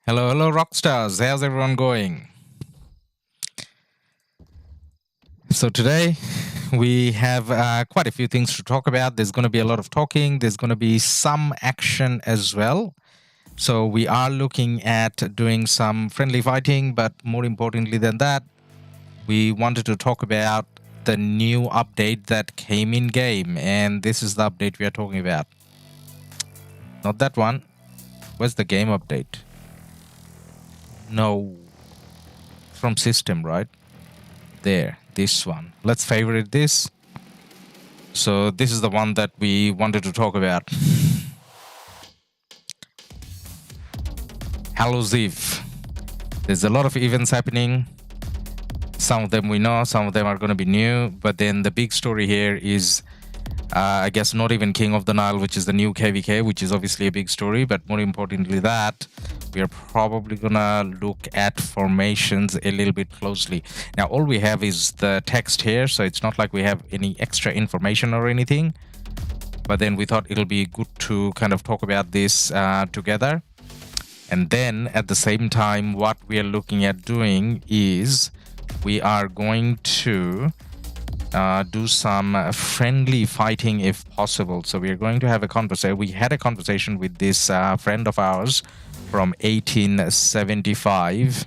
Hello, hello, Rockstars. How's everyone going? So today we have quite a few things to talk about. There's going to be a lot of talking. There's going to be some action as well. So we are looking at doing some friendly fighting, but more importantly than that, we wanted to talk about the new update that came in game. And this is the update we are talking about. Not that one. Where's the game update? No. From system, right? There, this one. Let's favorite this. So this is the one that we wanted to talk about. Hallows Eve. There's a lot of events happening. Some of them we know, some of them are going to be new. But then the big story here is, I guess, not even King of the Nile, which is the new KvK, which is obviously a big story. But more importantly that, we are probably going to look at formations a little bit closely. Now, all we have is the text here, so it's not like we have any extra information or anything. But then we thought it'll be good to kind of talk about this together. And then at the same time, what we are looking at doing is we are going to do some friendly fighting if possible. So we are going to have a conversation. We had a conversation with this friend of ours from 1875,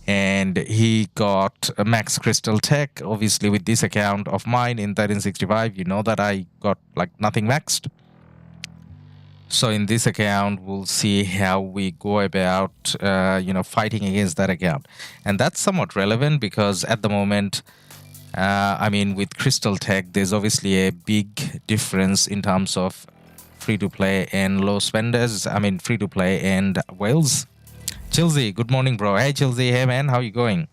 and he got a max crystal tech. Obviously with this account of mine in 1365, you know that I got like nothing maxed. So in this account, we'll see how we go about, fighting against that account. And that's somewhat relevant because at the moment, I mean, with Crystal Tech, there's obviously a big difference in terms of free-to-play and low spenders. I mean, free-to-play and whales. Chilsey, good morning, bro. Hey, Chilsey. Hey, man. How you going?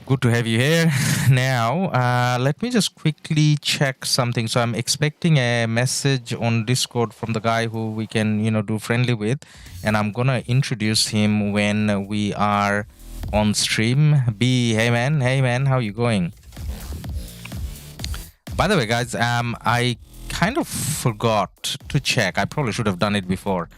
Good to have you here. Now, let me just quickly check something. So I'm expecting a message on Discord from the guy who we can, do friendly with. And I'm going to introduce him when we are on stream. B, hey, man. Hey, man. How you going? By the way, guys, I kind of forgot to check. I probably should have done it before.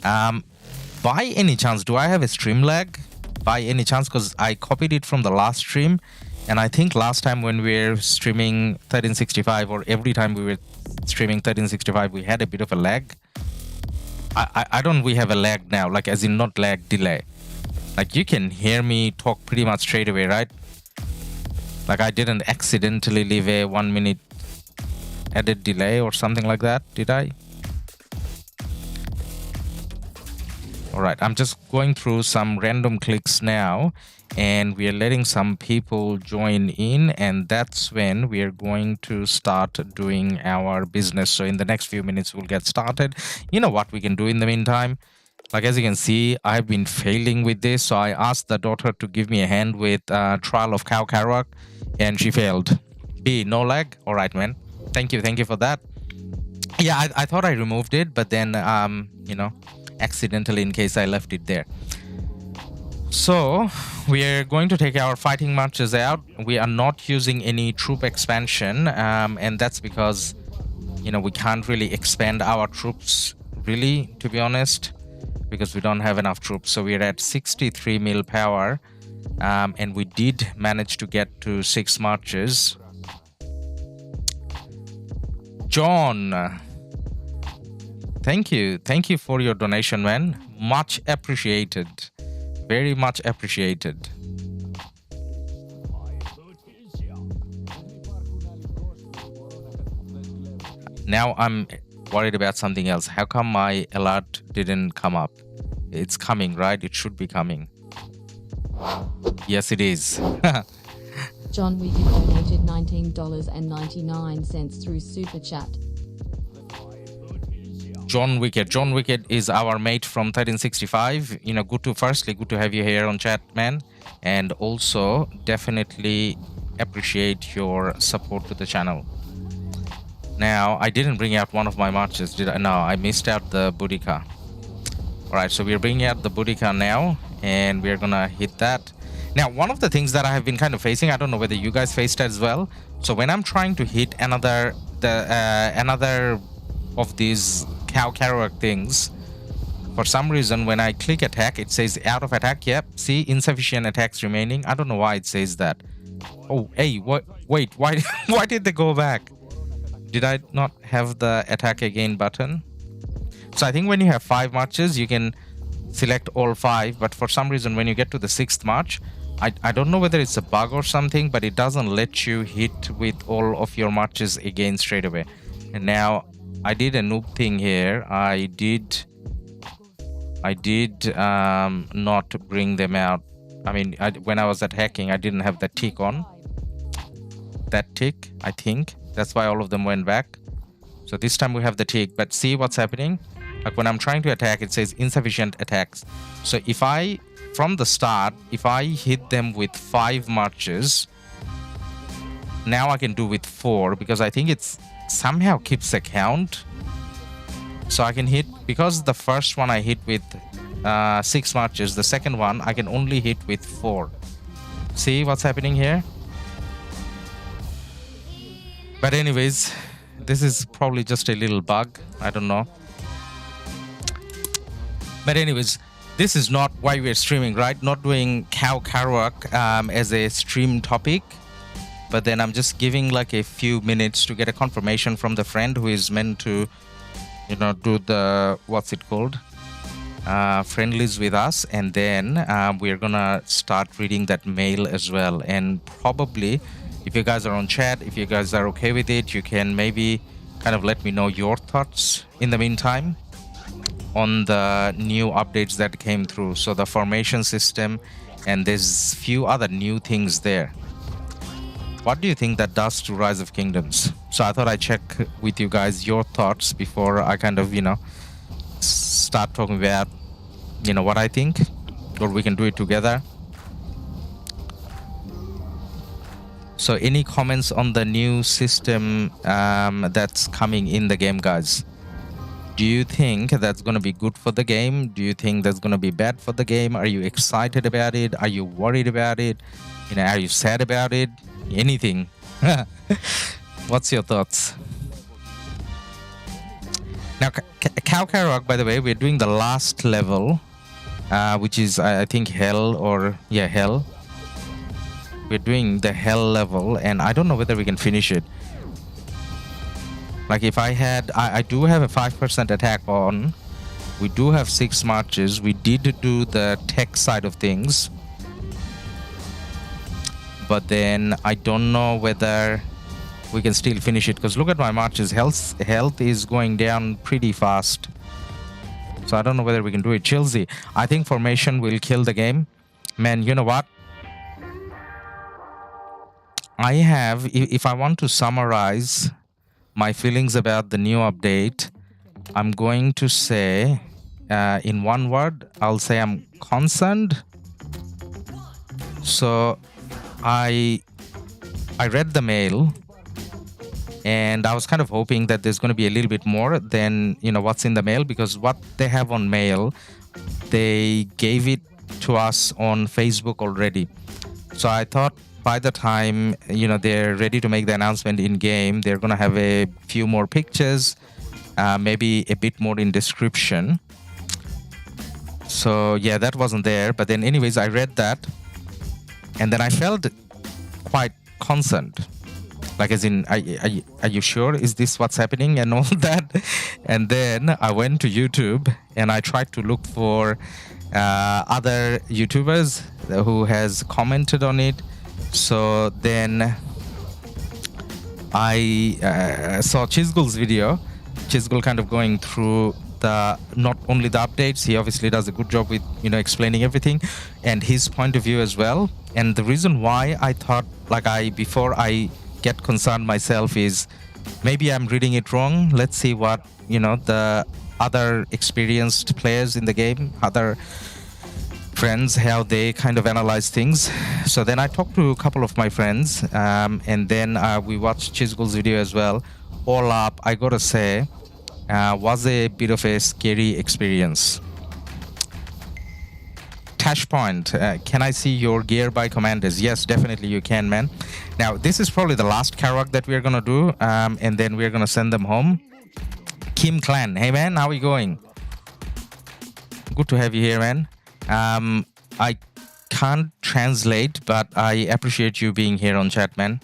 By any chance, do I have a stream lag? By any chance, because I copied it from the last stream, and I think last time when we were streaming 1365, or every time we were streaming 1365, we had a bit of a lag. I don't we have a lag now, like as in not lag, delay. Like you can hear me talk pretty much straight away, right? Like I didn't accidentally leave a 1 minute added delay or something like that, did I? All right, I'm just going through some random clicks now, and we are letting some people join in, and that's when we are going to start doing our business. So in the next few minutes, we'll get started. You know what we can do in the meantime? Like as you can see, I've been failing with this, so I asked the daughter to give me a hand with trial of KvK, and she failed. B, no lag? All right, man. Thank you for that. Yeah, I thought I removed it, but then, accidentally in case I left it there. So we are going to take our fighting marches out. We are not using any troop expansion, and that's because, we can't really expand our troops, really, to be honest, because we don't have enough troops. So we're at 63 mil power, and we did manage to get to 6 marches. John, thank you for your donation, man. Much appreciated, very much appreciated. Now I'm worried about something else. How come my alert didn't come up? It's coming, right? It should be coming. Yes, it is. John Wicked donated $19.99 through Super Chat. John Wicked is our mate from 1365. Firstly, good to have you here on chat, man. And also, definitely appreciate your support to the channel. Now, I didn't bring out one of my marches, did I? No, I missed out the Boudica. Alright, so we're bringing out the Boudica now, and we're gonna hit that. Now, one of the things that I have been kind of facing, I don't know whether you guys faced it as well. So when I'm trying to hit another of these KvK things, For some reason, when I click attack, it says out of attack. Yep, see, insufficient attacks remaining. I don't know why it says that. Oh, hey, what? Wait, why? Why did they go back? Did I not have the attack again button? So I think when you have 5 marches, you can select all 5. But for some reason, when you get to the 6th march, I don't know whether it's a bug or something, but it doesn't let you hit with all of your marches again straight away. And now I did a noob thing here. I did not bring them out. I mean, when I was attacking, I didn't have that tick on. That tick, I think. That's why all of them went back. So this time we have the tick. But see what's happening? Like when I'm trying to attack, it says insufficient attacks. So if I, from the start, if I hit them with 5 marches, now I can do with 4 because I think it's somehow keeps a count. So I can hit, because the first one I hit with 6 marches, the second one I can only hit with 4. See what's happening here? But anyways, this is probably just a little bug. I don't know. But anyways, this is not why we're streaming, right? Not doing KvK as a stream topic. But then I'm just giving like a few minutes to get a confirmation from the friend who is meant to, you know, do the, what's it called? Friendlies with us. And then we're gonna start reading that mail as well. And probably, if you guys are on chat, if you guys are okay with it, you can maybe kind of let me know your thoughts in the meantime on the new updates that came through. So the formation system, and there's few other new things there. What do you think that does to Rise of Kingdoms? So I thought I'd check with you guys your thoughts before I kind of, you know, start talking about, you know, what I think, or we can do it together. So any comments on the new system that's coming in the game, guys? Do you think that's going to be good for the game? Do you think that's going to be bad for the game? Are you excited about it? Are you worried about it? You know, are you sad about it? Anything? What's your thoughts? Now, KvK, by the way, we're doing the last level, which is, I think, Hell, or, yeah, Hell. We're doing the Hell level, and I don't know whether we can finish it. Like if I had, I do have a 5% attack on. We do have 6 marches. We did do the tech side of things. But then I don't know whether we can still finish it. Because look at my marches. Health is going down pretty fast. So I don't know whether we can do it. Chelsea, I think formation will kill the game. Man, you know what? I have, if I want to summarize my feelings about the new update, I'm going to say, in one word, I'll say I'm concerned. So I read the mail, and I was kind of hoping that there's going to be a little bit more than, you know, what's in the mail, because what they have on mail, they gave it to us on Facebook already. So I thought, by the time, you know, they're ready to make the announcement in game, they're gonna have a few more pictures, maybe a bit more in description. So yeah, that wasn't there. But then anyways, I read that, and then I felt quite concerned. Like, as in, are you sure? Is this what's happening and all that? And then I went to YouTube and I tried to look for other YouTubers who has commented on it. So then I saw Chizgul's video. Chizgul kind of going through the, not only the updates, he obviously does a good job with, you know, explaining everything, and his point of view as well. And the reason why I thought, like, before I get concerned myself, is maybe I'm reading it wrong. Let's see what, you know, the other experienced players in the game, other friends, how they kind of analyze things. So then I talked to a couple of my friends, and then we watched Chizgul's video as well. All up, I gotta say, was a bit of a scary experience. Tashpoint, can I see your gear by commanders? Yes, definitely you can, man. Now, this is probably the last KvK that we're gonna do, and then we're gonna send them home. Kim Clan, hey man, how are you going? good to have you here, man. I can't translate, but I appreciate you being here on chat, man.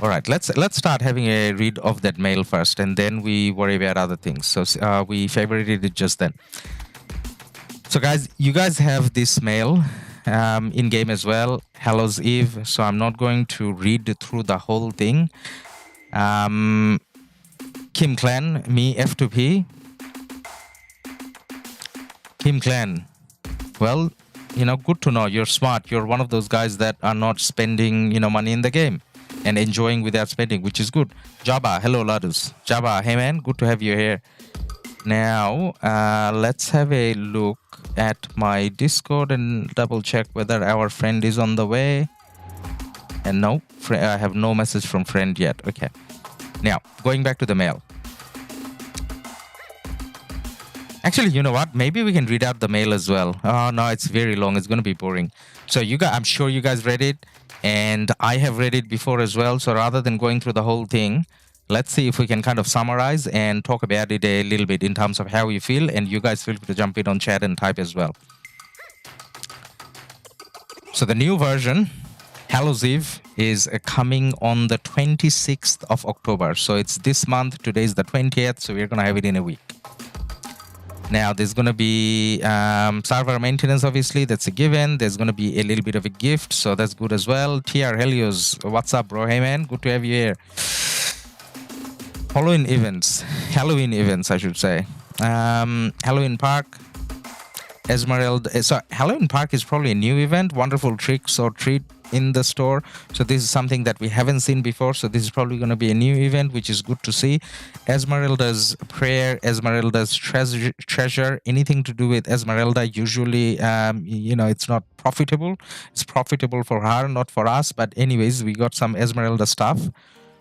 All right, let's start having a read of that mail first, and then we worry about other things. So we favorited it just then. So guys, you guys have this mail in game as well, Hallows Eve. So I'm not going to read through the whole thing. Kim Clan, me F2P. Kim Clan. Well, you know, good to know. You're smart. You're one of those guys that are not spending, you know, money in the game and enjoying without spending, which is good. Jabba, hello Ladus. Jabba, hey man, good to have you here. Now, let's have a look at my Discord and double check whether our friend is on the way. And no, I have no message from friend yet. Okay. Now, going back to the mail. Actually, you know what? Maybe we can read out the mail as well. Oh no, it's very long. It's going to be boring. So you guys, I'm sure you guys read it, and I have read it before as well. So rather than going through the whole thing, let's see if we can kind of summarize and talk about it a little bit in terms of how you feel, and you guys feel free to jump in on chat and type as well. So the new version, Hallows Eve, is coming on the 26th of October. So it's this month. Today is the 20th, so we're going to have it in a week. Now, there's going to be server maintenance, obviously. That's a given. There's going to be a little bit of a gift, so that's good as well. TR Helios, what's up, bro? Hey, man. Good to have you here. Halloween events, I should say. Halloween Park, Esmeralda. So Halloween Park is probably a new event. Wonderful tricks or treat in the store. So this is something that we haven't seen before. So this is probably going to be a new event, which is good to see. Esmeralda's prayer, Esmeralda's treasure, anything to do with Esmeralda, usually, you know, it's not profitable. It's profitable for her, not for us. But anyways, we got some Esmeralda stuff.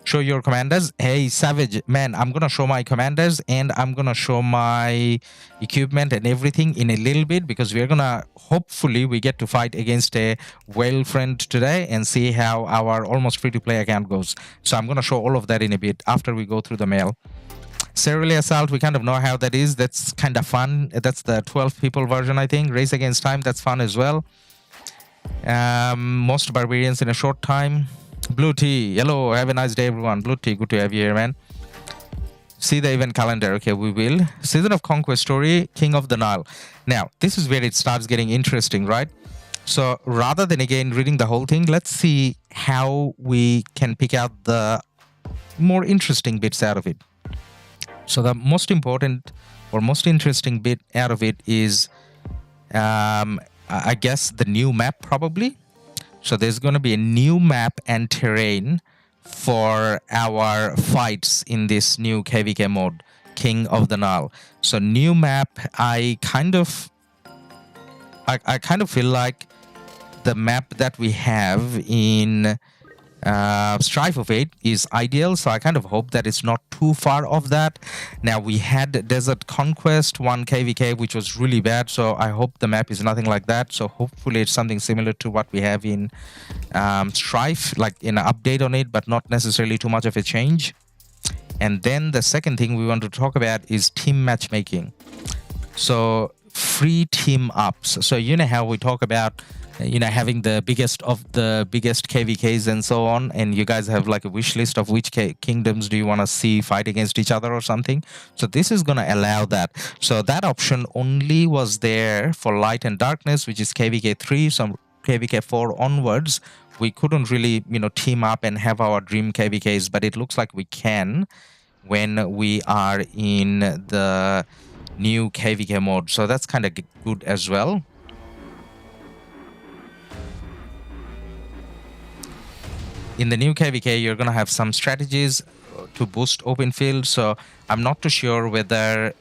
Show your commanders. Hey, Savage, man, I'm going to show my commanders and I'm going to show my equipment and everything in a little bit, because we're going to, hopefully, we get to fight against a whale friend today and see how our almost free-to-play account goes. So I'm going to show all of that in a bit after we go through the mail. Cereally Assault, we kind of know how that is. That's kind of fun. That's the 12 people version, I think. Race Against Time, that's fun as well. Most Barbarians in a short time. Blue Tea, hello, have a nice day everyone. Blue Tea, good to have you here, man. See the event calendar. Okay, we will. Season of Conquest story, King of the Nile. Now, this is where it starts getting interesting, right? So rather than again reading the whole thing, let's see how we can pick out the more interesting bits out of it. So the most important or most interesting bit out of it is, I guess, the new map probably. So there's going to be a new map and terrain for our fights in this new KvK mode, King of the Nile. So new map, I kind of feel like the map that we have in Strife of 8 is ideal, so I kind of hope that it's not too far off that. Now, we had Desert Conquest 1 KvK, which was really bad, so I hope the map is nothing like that. So hopefully it's something similar to what we have in Strife, like an update on it, but not necessarily too much of a change. And then the second thing we want to talk about is team matchmaking. So free team ups. So you know how we talk about, you know, having the biggest of the biggest KvKs and so on, and you guys have like a wish list of which kingdoms do you want to see fight against each other or something. So this is going to allow that. So that option only was there for Light and Darkness, which is KvK 3. So KvK 4 onwards, we couldn't really, you know, team up and have our dream KvKs, but it looks like we can when we are in the new KvK mode. So that's kind of good as well. In the new KvK, you're going to have some strategies to boost open field. So I'm not too sure whether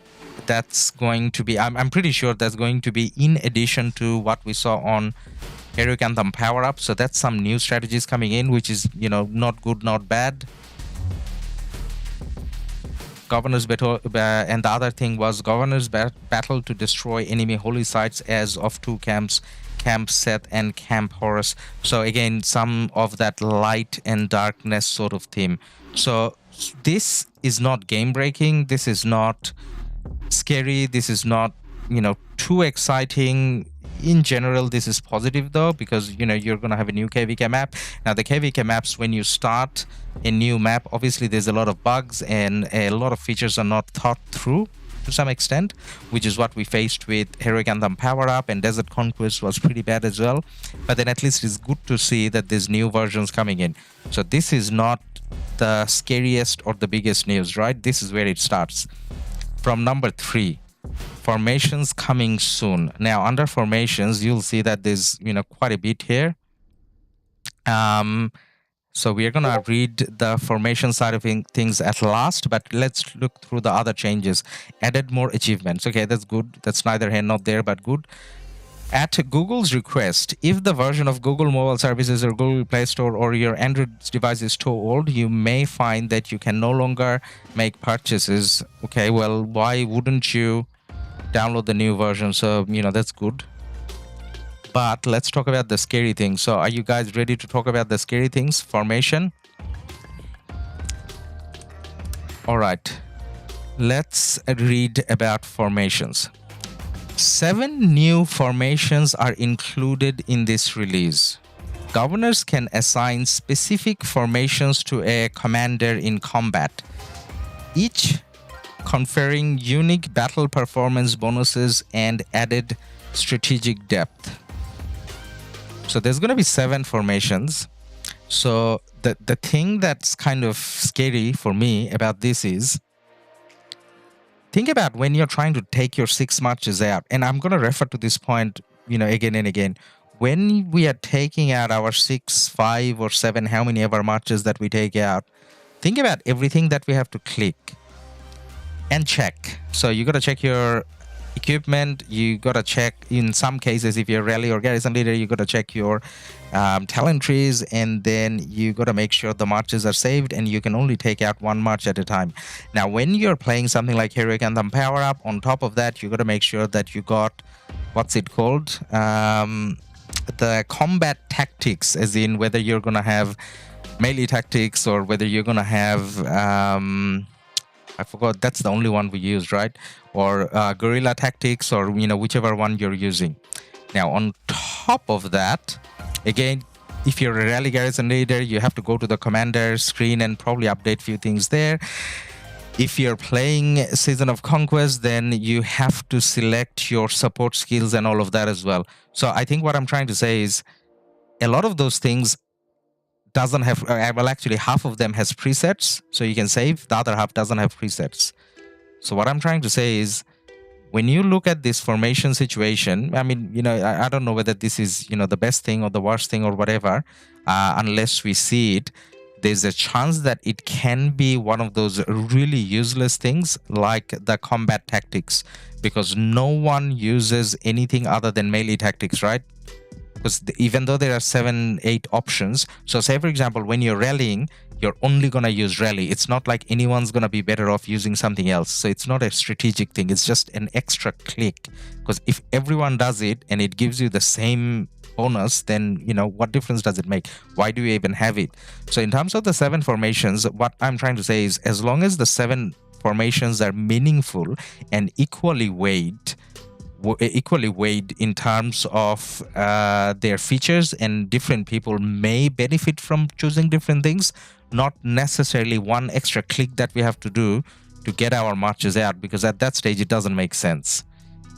that's going to be... I'm pretty sure that's going to be in addition to what we saw on Heroic Anthem Power Up. So that's some new strategies coming in, which is, you know, not good, not bad. Governor's Battle, and the other thing was Governor's Battle to destroy enemy holy sites as of 2 camps. Camp Seth and Camp Horus. So again, some of that light and darkness sort of theme. So this is not game breaking. This is not scary. This is not too exciting. In general, this is positive though, because you're gonna have a new KvK map. Now the KvK maps, when you start a new map, obviously there's a lot of bugs and a lot of features are not thought through to some extent, which is what we faced with Heroic Anthem Power Up, and Desert Conquest was pretty bad as well. But then at least it's good to see that there's new versions coming in. So this is not the scariest or the biggest news, right? This is where it starts. From number 3, formations coming soon. Now under formations, you'll see that there's quite a bit here. So we are gonna read the formation side of things at last, but let's look through the other changes. Added more achievements. Okay, that's good. That's neither here nor there, but good. At Google's request, if the version of Google Mobile Services or Google Play Store or your Android device is too old, you may find that you can no longer make purchases. Okay, well, why wouldn't you download the new version? So, that's good. But let's talk about the scary things. So are you guys ready to talk about the scary things? Formation. All right. Let's read about formations. 7 new formations are included in this release. Governors can assign specific formations to a commander in combat, each conferring unique battle performance bonuses and added strategic depth. So there's going to be 7 formations. So the thing that's kind of scary for me about this is, think about when you're trying to take your 6 marches out, and I'm going to refer to this point, again and again. When we are taking out our 6, 5, or 7, how many ever marches that we take out, think about everything that we have to click and check. So you got to check your equipment, you got to check, in some cases, if you're rally or garrison leader, you got to check your talent trees, and then you got to make sure the marches are saved, and you can only take out 1 march at a time. Now when you're playing something like Heroic Anthem Power Up, on top of that, you got to make sure that you got, what's it called, the combat tactics, as in whether you're gonna have melee tactics or whether you're gonna have I forgot, that's the only one we used, right? Or guerrilla tactics, or whichever one you're using. Now on top of that, again, if you're a rally garrison leader, you have to go to the commander screen and probably update few things there. If you're playing Season of Conquest, then you have to select your support skills and all of that as well. So I think what I'm trying to say is, a lot of those things doesn't have, well, actually half of them has presets, so you can save. The other half doesn't have presets. So what I'm trying to say is, when you look at this formation situation, I mean, I don't know whether this is, the best thing or the worst thing or whatever, unless we see it. There's a chance that it can be one of those really useless things like the combat tactics, because no one uses anything other than melee tactics, right? Because even though there are 7, 8 options, so say for example, when you're rallying, you're only going to use rally. It's not like anyone's going to be better off using something else. So it's not a strategic thing. It's just an extra click, because if everyone does it and it gives you the same bonus, then what difference does it make? Why do you even have it? So in terms of the 7 formations, what I'm trying to say is, as long as the 7 formations are meaningful and equally weighed in terms of their features, and different people may benefit from choosing different things, not necessarily one extra click that we have to do to get our marches out, because at that stage it doesn't make sense.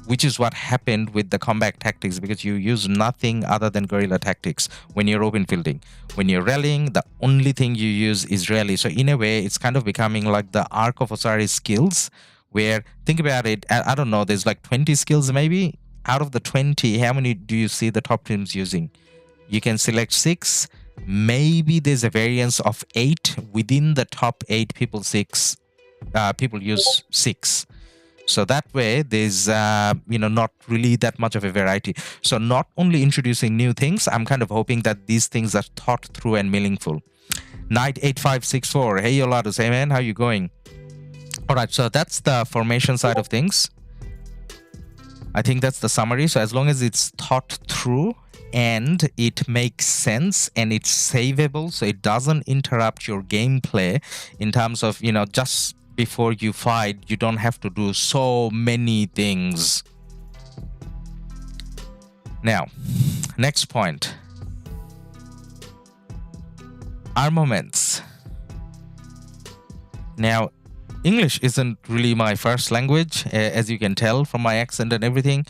Which is what happened with the combat tactics, because you use nothing other than guerrilla tactics when you're open fielding. When you're rallying, the only thing you use is rally. So in a way, it's kind of becoming like the Ark of Osiris skills, where, think about it, I don't know, there's like 20 skills maybe. Out of the 20, how many do you see the top teams using? You can select 6. Maybe there's a variance of 8. Within the top 8, people use 6. So that way, there's not really that much of a variety. So not only introducing new things, I'm kind of hoping that these things are thought through and meaningful. Knight8564, hey Yoladus, hey man, how you going? All right, so that's the formation side of things. I think that's the summary. So as long as it's thought through and it makes sense and it's savable, so it doesn't interrupt your gameplay in terms of, just before you fight, you don't have to do so many things. Now, next point. Armaments. Now, English isn't really my first language, as you can tell from my accent and everything.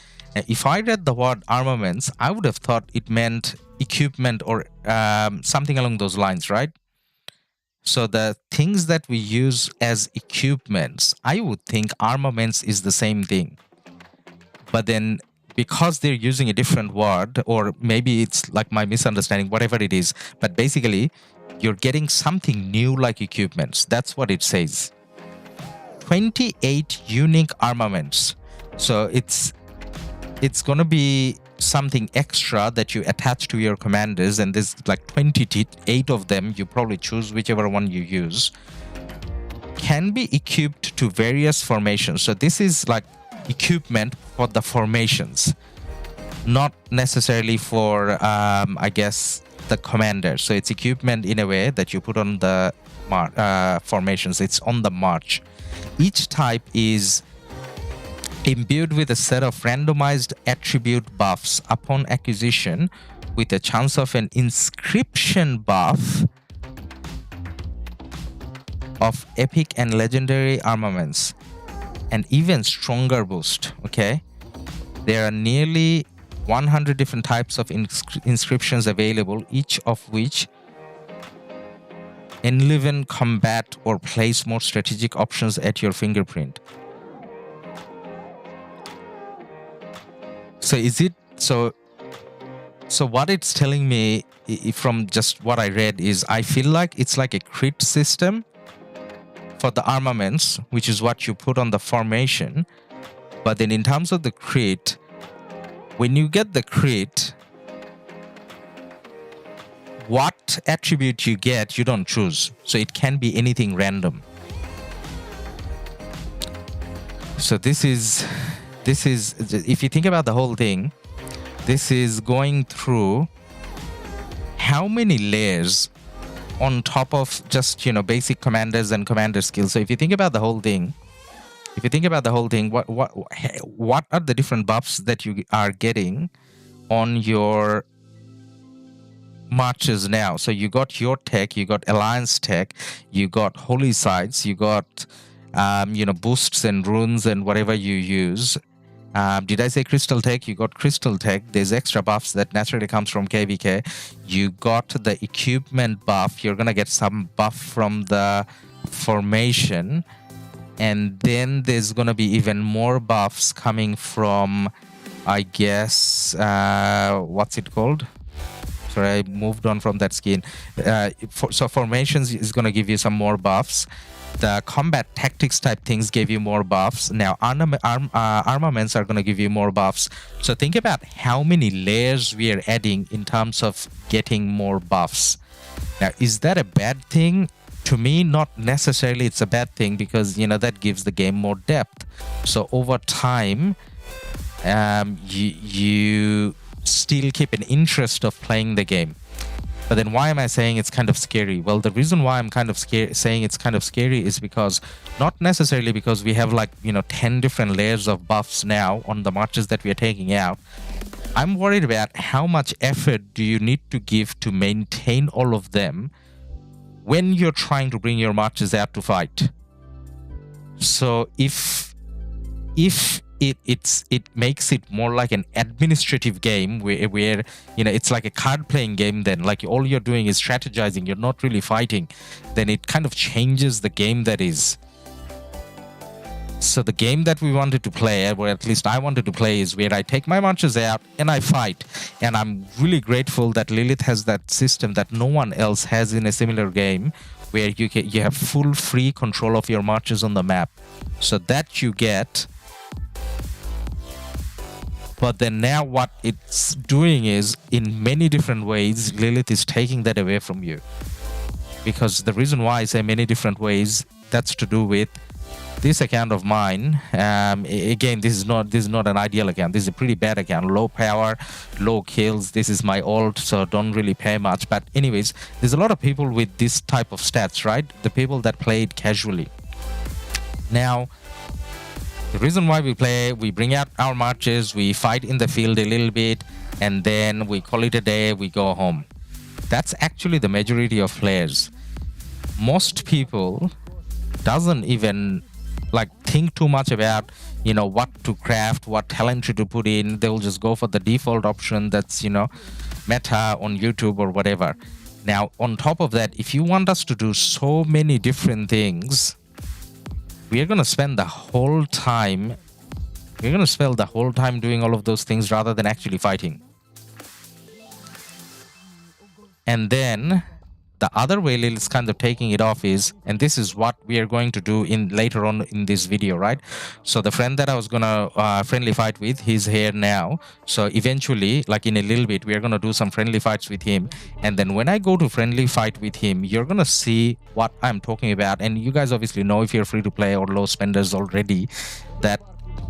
If I read the word armaments, I would have thought it meant equipment or something along those lines, right? So the things that we use as equipments, I would think armaments is the same thing. But then because they're using a different word, or maybe it's like my misunderstanding, whatever it is, but basically you're getting something new like equipments. That's what it says. 28 unique armaments. So it's going to be something extra that you attach to your commanders, and there's like 28 of them. You probably choose whichever one you use. Can be equipped to various formations. So this is like equipment for the formations, not necessarily for I guess the commander. So it's equipment in a way that you put on the formations. It's on the march. Each type is imbued with a set of randomized attribute buffs upon acquisition, with a chance of an inscription buff of epic and legendary armaments, and even stronger boost. Okay, there are nearly 100 different types of inscriptions available, each of which enliven combat or place more strategic options at your fingerprint. So is it so what it's telling me from just what I read is, I feel like it's like a crit system for the armaments, which is what you put on the formation. But then in terms of the crit, when you get the crit, what attribute you get, you don't choose. So it can be anything random. So this is, if you think about the whole thing, this is going through how many layers on top of just, basic commanders and commander skills. So if you think about the whole thing, what are the different buffs that you are getting on your marches now? So you got your tech, you got alliance tech, you got holy sites, you got boosts and runes and whatever you use. Did I say crystal tech? You got crystal tech. There's extra buffs that naturally comes from KvK. You got the equipment buff. You're gonna get some buff from the formation, and then there's gonna be even more buffs coming from, I guess, what's it called? Sorry, I moved on from that skin. So formations is gonna give you some more buffs. The combat tactics type things gave you more buffs. Now armaments are going to give you more buffs. So think about how many layers we are adding in terms of getting more buffs. Now, is that a bad thing? To me, not necessarily it's a bad thing, because that gives the game more depth. So over time, you still keep an interest of playing the game. But then why am I saying it's kind of scary? Well, the reason why I'm kind of saying it's kind of scary is because, not necessarily because we have 10 different layers of buffs now on the marches that we are taking out. I'm worried about how much effort do you need to give to maintain all of them when you're trying to bring your marches out to fight. So if it makes it more like an administrative game where it's like a card playing game, then like all you're doing is strategizing, you're not really fighting, then it kind of changes the game that is. So the game that we wanted to play, or at least I wanted to play, is where I take my marches out and I fight. And I'm really grateful that Lilith has that system that no one else has in a similar game, where you have full free control of your marches on the map. So that you get. But then now what it's doing is, in many different ways, Lilith is taking that away from you. Because the reason why I say many different ways, that's to do with this account of mine. Again, this is not an ideal account. This is a pretty bad account. Low power, low kills. This is my alt, so don't really pay much. But anyways, there's a lot of people with this type of stats, right? The people that play it casually. Now, the reason why we bring out our marches, we fight in the field a little bit, and then we call it a day, we go home. That's actually the majority of players. Most people doesn't even like think too much about, you know, what to craft, what talent to put in. They'll just go for the default option that's, you know, meta on YouTube or whatever. Now, on top of that, if you want us to do so many different things, we are going to spend the whole time doing all of those things rather than actually fighting. And then the other way Lil is kind of taking it off is, and this is what we are going to do in later on in this video, right? So the friend that I was gonna friendly fight with, he's here now. So eventually, like in a little bit, we are gonna do some friendly fights with him. And then when I go to friendly fight with him, you're gonna see what I'm talking about. And you guys obviously know, if you're free to play or low spenders already, that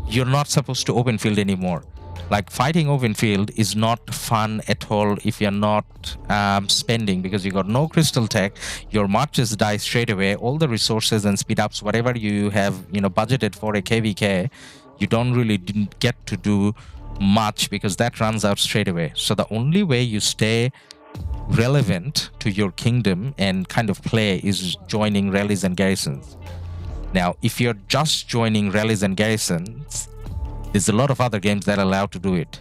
you're not supposed to open field anymore. Like, fighting open field is not fun at all if you're not spending, because you got no crystal tech. Your marches die straight away. All the resources and speed ups, whatever you have, you know, budgeted for a KvK, you don't really get to do much because that runs out straight away. So the only way you stay relevant to your kingdom and kind of play is joining rallies and garrisons. Now, if you're just joining rallies and garrisons, there's a lot of other games that allow to do it.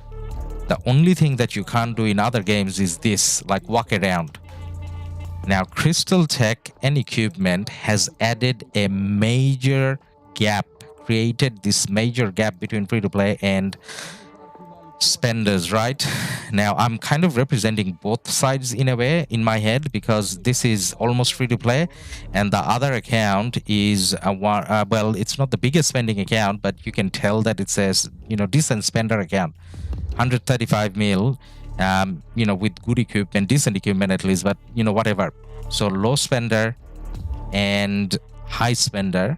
The only thing that you can't do in other games is this, like walk around. Now, Crystal Tech and equipment has added a major gap, created this major gap between free-to-play and spenders, right? Now, I'm kind of representing both sides in a way in my head, because this is almost free to play, and the other account is well, it's not the biggest spending account, but you can tell that it says, you know, decent spender account, 135 mil, you know, with good equipment, decent equipment at least, but you know, whatever. So low spender and high spender.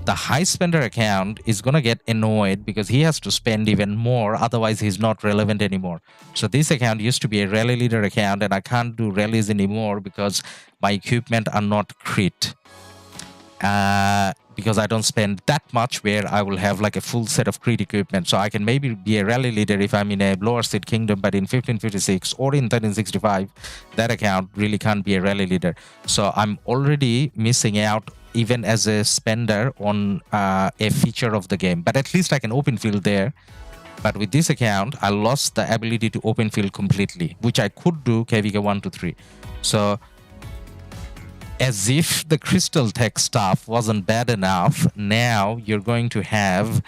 The high spender account is going to get annoyed because he has to spend even more, otherwise he's not relevant anymore. So this account used to be a rally leader account, and I can't do rallies anymore because my equipment are not crit. Because I don't spend that much where I will have like a full set of crit equipment. So I can maybe be a rally leader if I'm in a lower seed kingdom, but in 1556 or in 1365, that account really can't be a rally leader. So I'm already missing out even as a spender on a feature of the game, but at least I can open field there. But with this account, I lost the ability to open field completely, which I could do KvK 1 to 3. So as if the crystal tech stuff wasn't bad enough, now you're going to have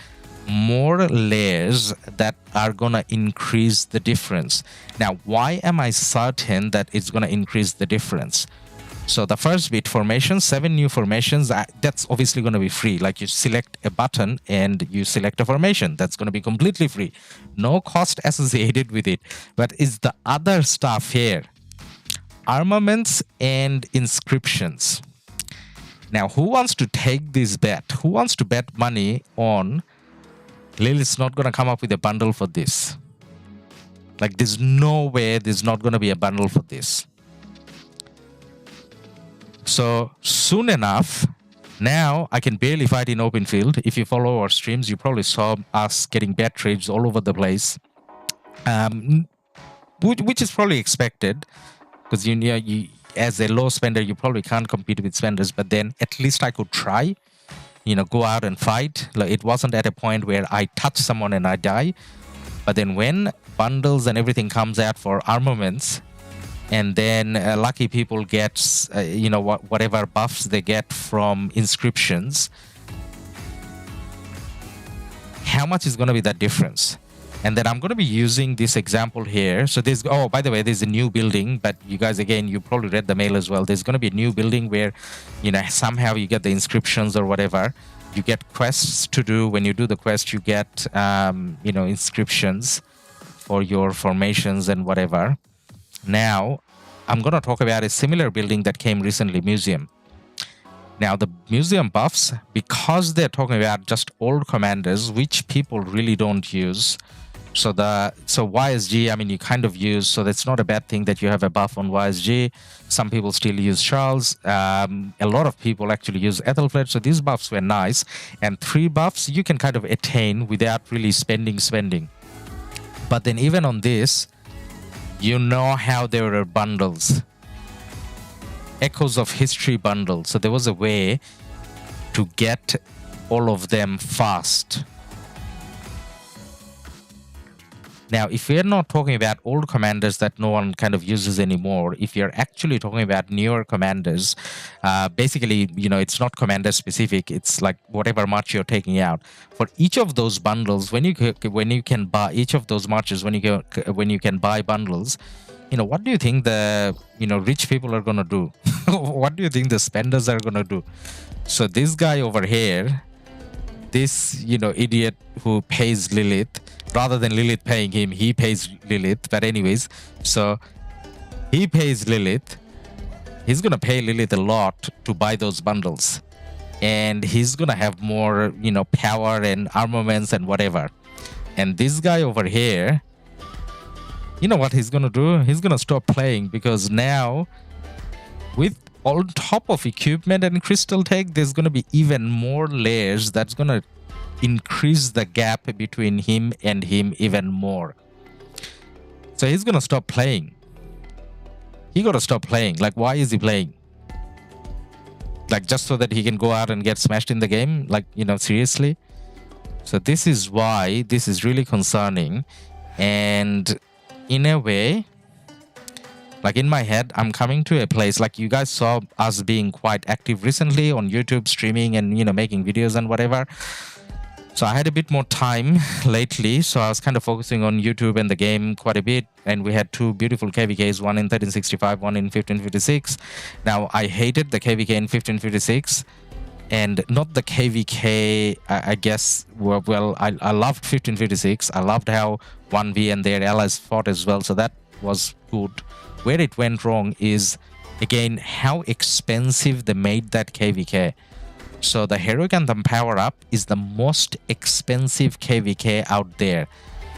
more layers that are gonna increase the difference. Now, why am I certain that it's gonna increase the difference? So the first bit, formations, 7 new formations, that's obviously going to be free. Like, you select a button and you select a formation. That's going to be completely free. No cost associated with it. But it's the other stuff here. Armaments and inscriptions. Now, who wants to take this bet? Who wants to bet money on Lilith's not going to come up with a bundle for this? Like, there's no way there's not going to be a bundle for this. So soon enough, now I can barely fight in open field. If you follow our streams, you probably saw us getting bad trades all over the place, which is probably expected, because you know, as a low spender, you probably can't compete with spenders. But then at least I could try, you know, go out and fight. Like, it wasn't at a point where I touch someone and I die. But then when bundles and everything comes out for armaments, and then lucky people get, you know, whatever buffs they get from inscriptions, how much is going to be that difference? And then I'm going to be using this example here. So there's, oh, by the way, there's a new building, but you guys, again, you probably read the mail as well. There's going to be a new building where, you know, somehow you get the inscriptions or whatever. You get quests to do. When you do the quest, you get, you know, inscriptions for your formations and whatever. Now, I'm going to talk about a similar building that came recently, Museum. Now, the Museum buffs, because they're talking about just old commanders, which people really don't use. So YSG, I mean, you kind of use, so that's not a bad thing that you have a buff on YSG. Some people still use Charles. A lot of people actually use Ethelflaed. So these buffs were nice. And 3 buffs you can kind of attain without really spending. But then even on this, you know how there were bundles. Echoes of History bundle. So there was a way to get all of them fast. Now, if we're not talking about old commanders that no one kind of uses anymore, if you're actually talking about newer commanders, basically, you know, it's not commander specific. It's like whatever march you're taking out. For each of those bundles, when you can buy each of those marches, when you can buy bundles, you know, what do you think the rich people are gonna do? What do you think the spenders are gonna do? So this guy over here, this idiot who pays Lilith, rather than Lilith paying him, he pays Lilith. But anyways, so he pays Lilith. He's gonna pay Lilith a lot to buy those bundles, and he's gonna have more power and armaments and whatever. And this guy over here, you know what he's gonna do? He's gonna stop playing, because now with on top of equipment and crystal tech, there's gonna be even more layers that's gonna increase the gap between him and him even more. So he's gonna stop playing. He gotta stop playing. Like, why is he playing? Like, just so that he can go out and get smashed in the game? Like, seriously? So this is why this is really concerning. And in a way, like in my head, I'm coming to a place, like you guys saw us being quite active recently on YouTube, streaming and making videos and whatever. So I had a bit more time lately, so I was kind of focusing on YouTube and the game quite a bit. And we had two beautiful KvKs, one in 1365, one in 1556. Now, I hated the KvK in 1556, and not the KvK, I guess, well, I loved 1556. I loved how 1v and their allies fought as well, so that was good. Where it went wrong is, again, how expensive they made that KvK. So the Heroic Anthem Power Up is the most expensive KvK out there.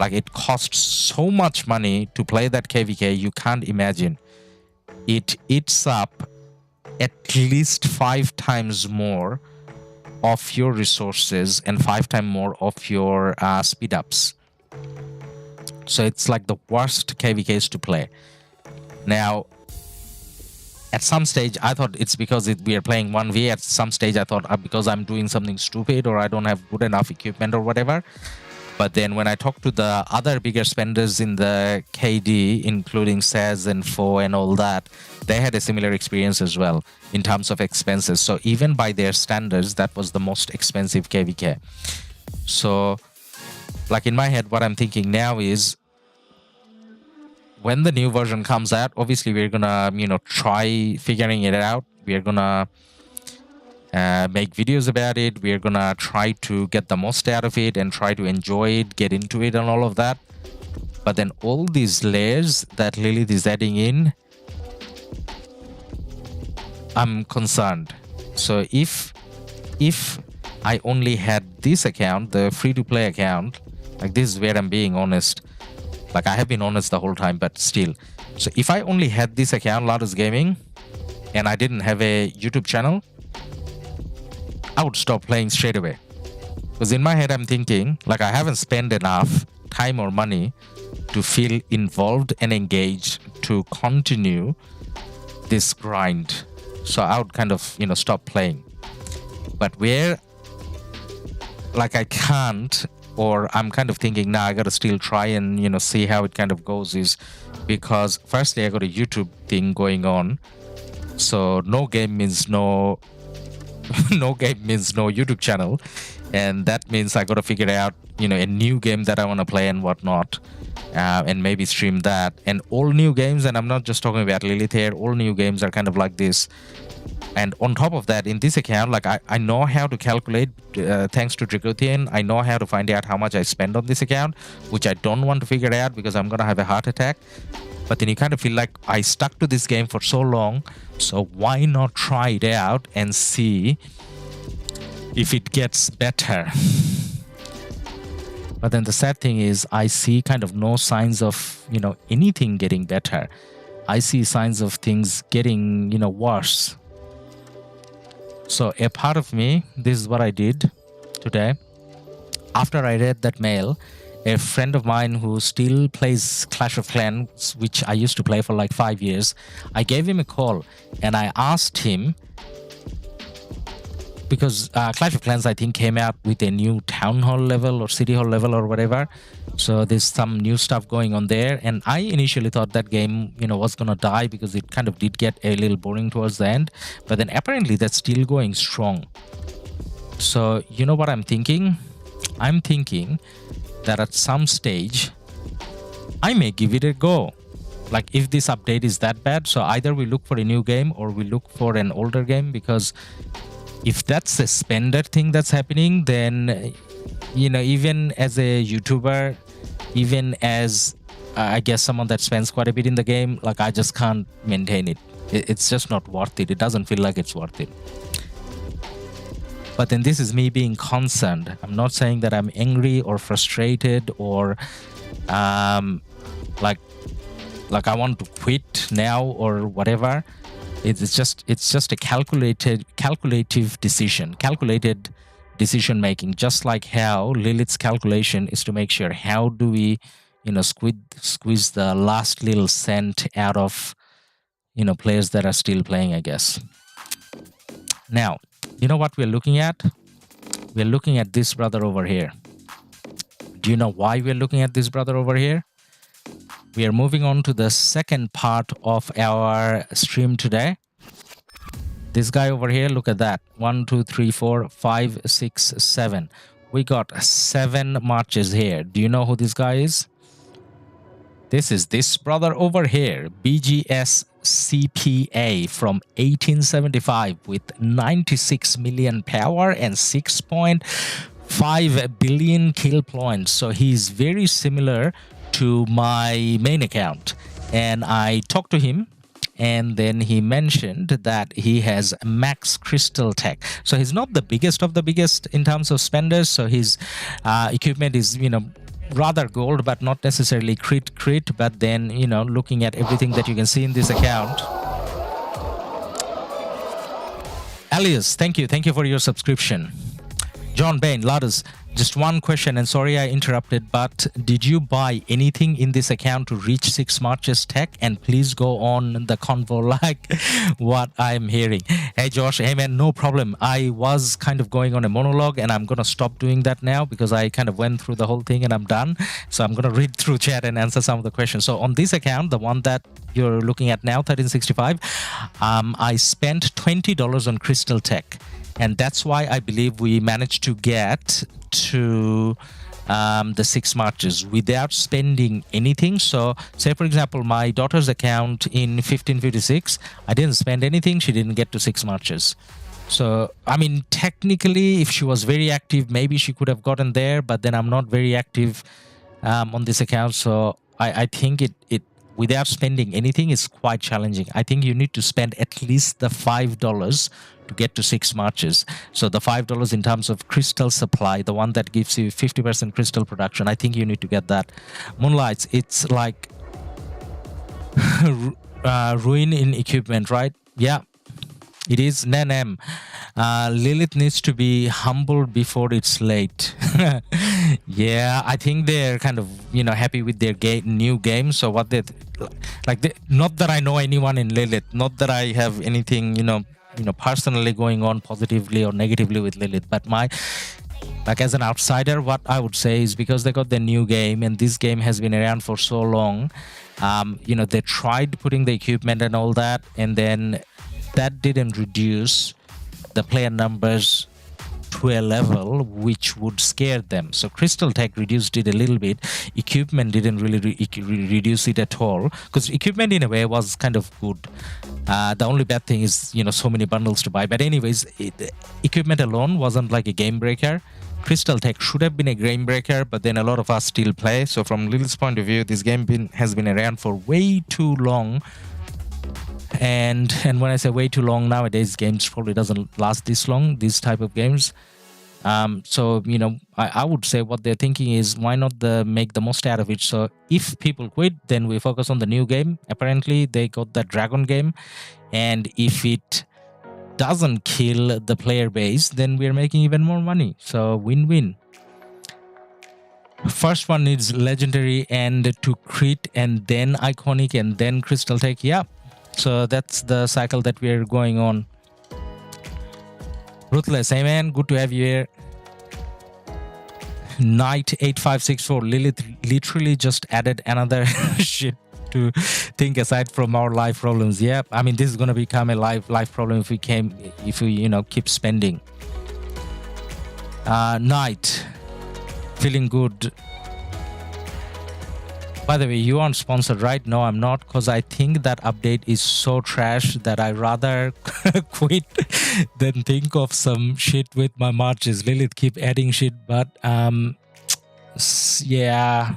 Like, it costs so much money to play that KvK, you can't imagine. It eats up at least 5 times more of your resources and 5 times more of your speed ups. So it's like the worst KvKs to play. Now, at some stage, I thought it's because we are playing 1v. At some stage, I thought because I'm doing something stupid or I don't have good enough equipment or whatever. But then when I talked to the other bigger spenders in the KD, including Saz and Fo and all that, they had a similar experience as well in terms of expenses. So even by their standards, that was the most expensive KvK. So, like in my head, what I'm thinking now is, when the new version comes out, obviously we're gonna, try figuring it out. We're gonna make videos about it. We're gonna try to get the most out of it and try to enjoy it, get into it and all of that. But then all these layers that Lilith is adding in, I'm concerned. So if I only had this account, the free-to-play account, like, this is where I'm being honest. Like, I have been honest the whole time, but still. So if I only had this account, Ladus Gaming, and I didn't have a YouTube channel, I would stop playing straight away. Because in my head, I'm thinking, like, I haven't spent enough time or money to feel involved and engaged to continue this grind. So I would kind of, stop playing. But where, like, I can't, or I'm kind of thinking, nah, I gotta still try and, see how it kind of goes, is because firstly, I got a YouTube thing going on. So no game means no game means no YouTube channel. And that means I gotta figure out, a new game that I wanna play and whatnot. And maybe stream that. And all new games, and I'm not just talking about Lilith here, all new games are kind of like this. And on top of that, in this account, like, I know how to calculate, thanks to Dracothian, I know how to find out how much I spend on this account, which I don't want to figure out because I'm going to have a heart attack. But then you kind of feel like I stuck to this game for so long, so why not try it out and see if it gets better? But then the sad thing is, I see kind of no signs of, anything getting better. I see signs of things getting, worse. So a part of me, this is what I did today. After I read that mail, a friend of mine who still plays Clash of Clans, which I used to play for like 5 years. I gave him a call and I asked him, because Clash of Clans, I think, came out with a new town hall level or city hall level or whatever. So there's some new stuff going on there. And I initially thought that game, was going to die because it kind of did get a little boring towards the end. But then apparently that's still going strong. So you know what I'm thinking? I'm thinking that at some stage, I may give it a go. Like if this update is that bad, so either we look for a new game or we look for an older game, because if that's a spender thing that's happening, then, even as a YouTuber, even as, I guess, someone that spends quite a bit in the game, like I just can't maintain it. It's just not worth it. It doesn't feel like it's worth it. But then this is me being concerned. I'm not saying that I'm angry or frustrated or like I want to quit now or whatever. It's just a calculated decision making, just like how Lilith's calculation is to make sure how do we, squeeze the last little cent out of, players that are still playing, I guess. Now, you know what we're looking at? We're looking at this brother over here. Do you know why we're looking at this brother over here? We are moving on to the second part of our stream today. This guy over here, look at that. 1, 2, 3, 4, 5, 6, 7. We got 7 marches here. Do you know who this guy is? This is this brother over here, BGS CPA from 1875 with 96 million power and 6.5 billion kill points. So he's very similar to my main account. And I talked to him, and then he mentioned that he has max crystal tech. So he's not the biggest of the biggest in terms of spenders. So his equipment is, rather gold, but not necessarily crit. But then, looking at everything that you can see in this account. Alias, thank you for your subscription. John Bain, Ladus, just one question, and sorry I interrupted, but did you buy anything in this account to reach 6 marches tech? And please go on the convo like what I'm hearing. Hey Josh, hey man, no problem. I was kind of going on a monologue and I'm going to stop doing that now because I kind of went through the whole thing and I'm done. So I'm going to read through chat and answer some of the questions. So on this account, the one that you're looking at now, 1365, I spent $20 on crystal tech. And that's why I believe we managed to get to the 6 marches without spending anything. So say, for example, my daughter's account in 1556, I didn't spend anything. She didn't get to 6 marches. So, I mean, technically, if she was very active, maybe she could have gotten there. But then I'm not very active on this account. So I think it without spending anything is quite challenging. I think you need to spend at least the $5 to get to 6 marches. So the $5 in terms of crystal supply, the one that gives you 50% crystal production, I think you need to get that. Moonlights, it's like ruin in equipment, right? Yeah, it is. Nanem, Lilith needs to be humbled before it's late. Yeah, I think they're kind of, happy with their new game. So what they not that I know anyone in Lilith, not that I have anything, personally going on positively or negatively with Lilith, but as an outsider, what I would say is because they got the new game and this game has been around for so long, they tried putting the equipment and all that, and then that didn't reduce the player numbers to a level which would scare them. So crystal tech reduced it a little bit. Equipment didn't really reduce it at all, because equipment in a way was kind of good. The only bad thing is, so many bundles to buy. But anyways, equipment alone wasn't like a game breaker. Crystal tech should have been a game breaker, but then a lot of us still play. So from Lilith's point of view, this game has been around for way too long. And when I say way too long, nowadays games probably doesn't last this long, these type of games. So, I would say what they're thinking is, why not make the most out of it? So if people quit, then we focus on the new game. Apparently they got that dragon game, and if it doesn't kill the player base, then we're making even more money. So win-win. First one needs legendary and to crit and then iconic and then crystal tech. Yeah. So that's the cycle that we're going on. Ruthless, hey man, good to have you here. Knight 8564 Lilith literally just added another shit to think aside from our life problems. Yeah, I mean this is gonna become a life problem if we keep spending. Knight, feeling good. By the way, you aren't sponsored, right? No, I'm not, because I think that update is so trash that I rather quit than think of some shit with my marches. Lilith keep adding shit, but yeah.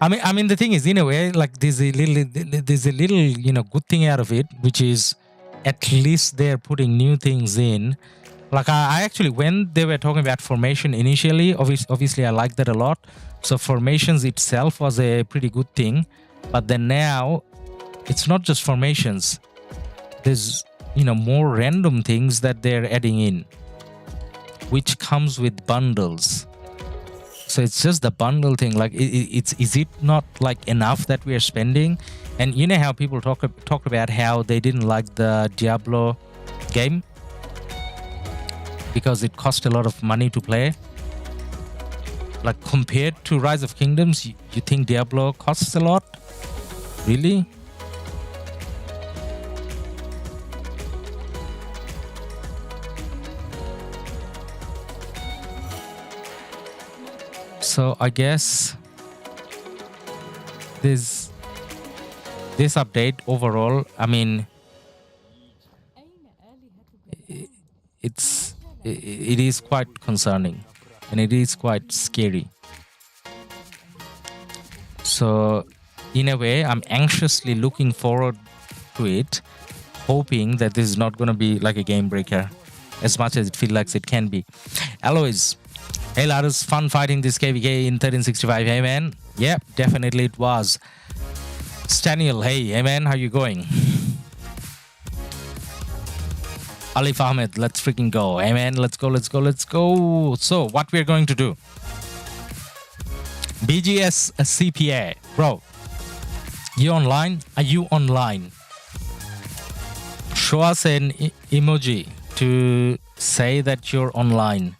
I mean, the thing is, in a way, like there's a little good thing out of it, which is at least they're putting new things in. Like I actually, when they were talking about formation initially, obviously I liked that a lot. So formations itself was a pretty good thing, but then now it's not just formations. There's more random things that they're adding in, which comes with bundles. So it's just the bundle thing. Like is it not like enough that we are spending? And you know how people talk about how they didn't like the Diablo game because it cost a lot of money to play. Like compared to Rise of Kingdoms, you think Diablo costs a lot? Really? So I guess this update overall, I mean, it is quite concerning. And it is quite scary. So, in a way, I'm anxiously looking forward to it, hoping that this is not going to be like a game breaker, as much as it feels like it can be. Alois, hey Ladus, fun fighting this KvK in 1365. Hey man, yeah, definitely it was. Staniel, hey man, how you going? Alif Ahmed, let's freaking go. Hey man, let's go. So, what we're going to do. BGS CPA. Bro, you online? Are you online? Show us an emoji to say that you're online.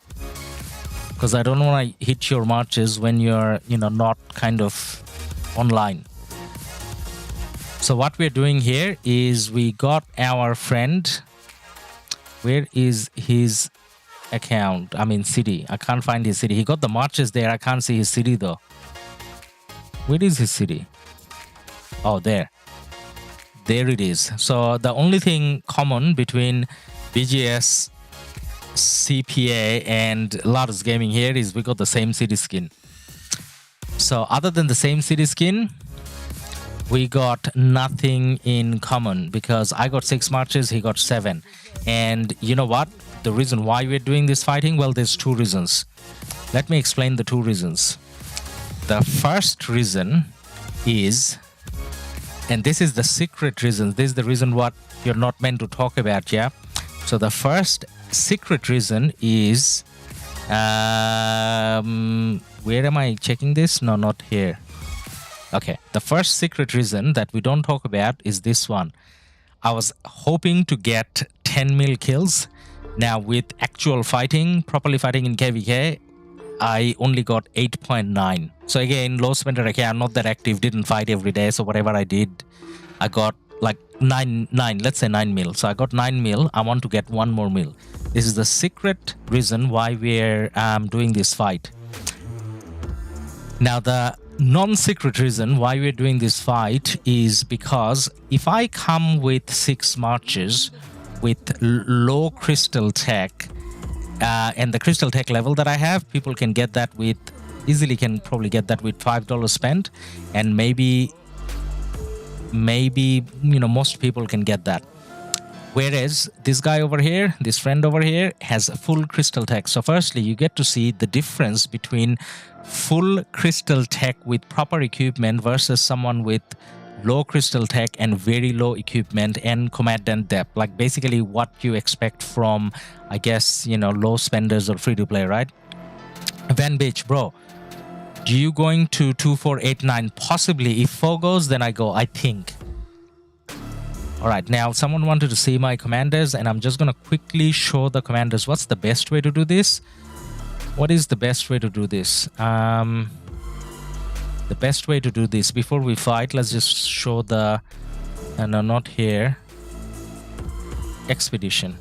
Because I don't want to hit your marches when you're, not kind of online. So, what we're doing here is we got our friend. Where is his account? I mean, city. I can't find his city. He got the marches there. I can't see his city though. Where is his city? Oh, there. There it is. So the only thing common between BGS, CPA, and Ladus Gaming here is we got the same city skin. So other than the same city skin, we got nothing in common because I got 6 marches, he got 7. And you know what? The reason why we're doing this fighting? Well, there's 2 reasons. Let me explain the 2 reasons. The first reason is, and this is the secret reason, this is the reason what you're not meant to talk about, yeah? So the first secret reason is, where am I checking this? No, not here. Okay, the first secret reason that we don't talk about is this one. I was hoping to get 10 mil kills. Now with actual fighting, properly fighting in KvK, I only got 8.9. So again, low spender account, not that active, didn't fight every day. So whatever I did, I got like 9, let's say 9 mil. So I got 9 mil. I want to get 1 more mil. This is the secret reason why we're doing this fight. Now the non-secret reason why we're doing this fight is because if I come with 6 marches with low crystal tech and the crystal tech level that I have, people can get that with easily can probably get that with $5 spent, and maybe most people can get that. Whereas this guy over here, this friend over here, has full crystal tech. So firstly, you get to see the difference between full crystal tech with proper equipment versus someone with low crystal tech and very low equipment and commandant depth. Like basically what you expect from, I guess, low spenders or free to play, right? Van Beach, bro. Do you going to 2489? Possibly. If 4 goes, then I go, I think. All right, now someone wanted to see my commanders, and I'm just going to quickly show the commanders. What's the best way to do this? What is the best way to do this? The best way to do this, before we fight, let's just show the... no, not here. Expedition.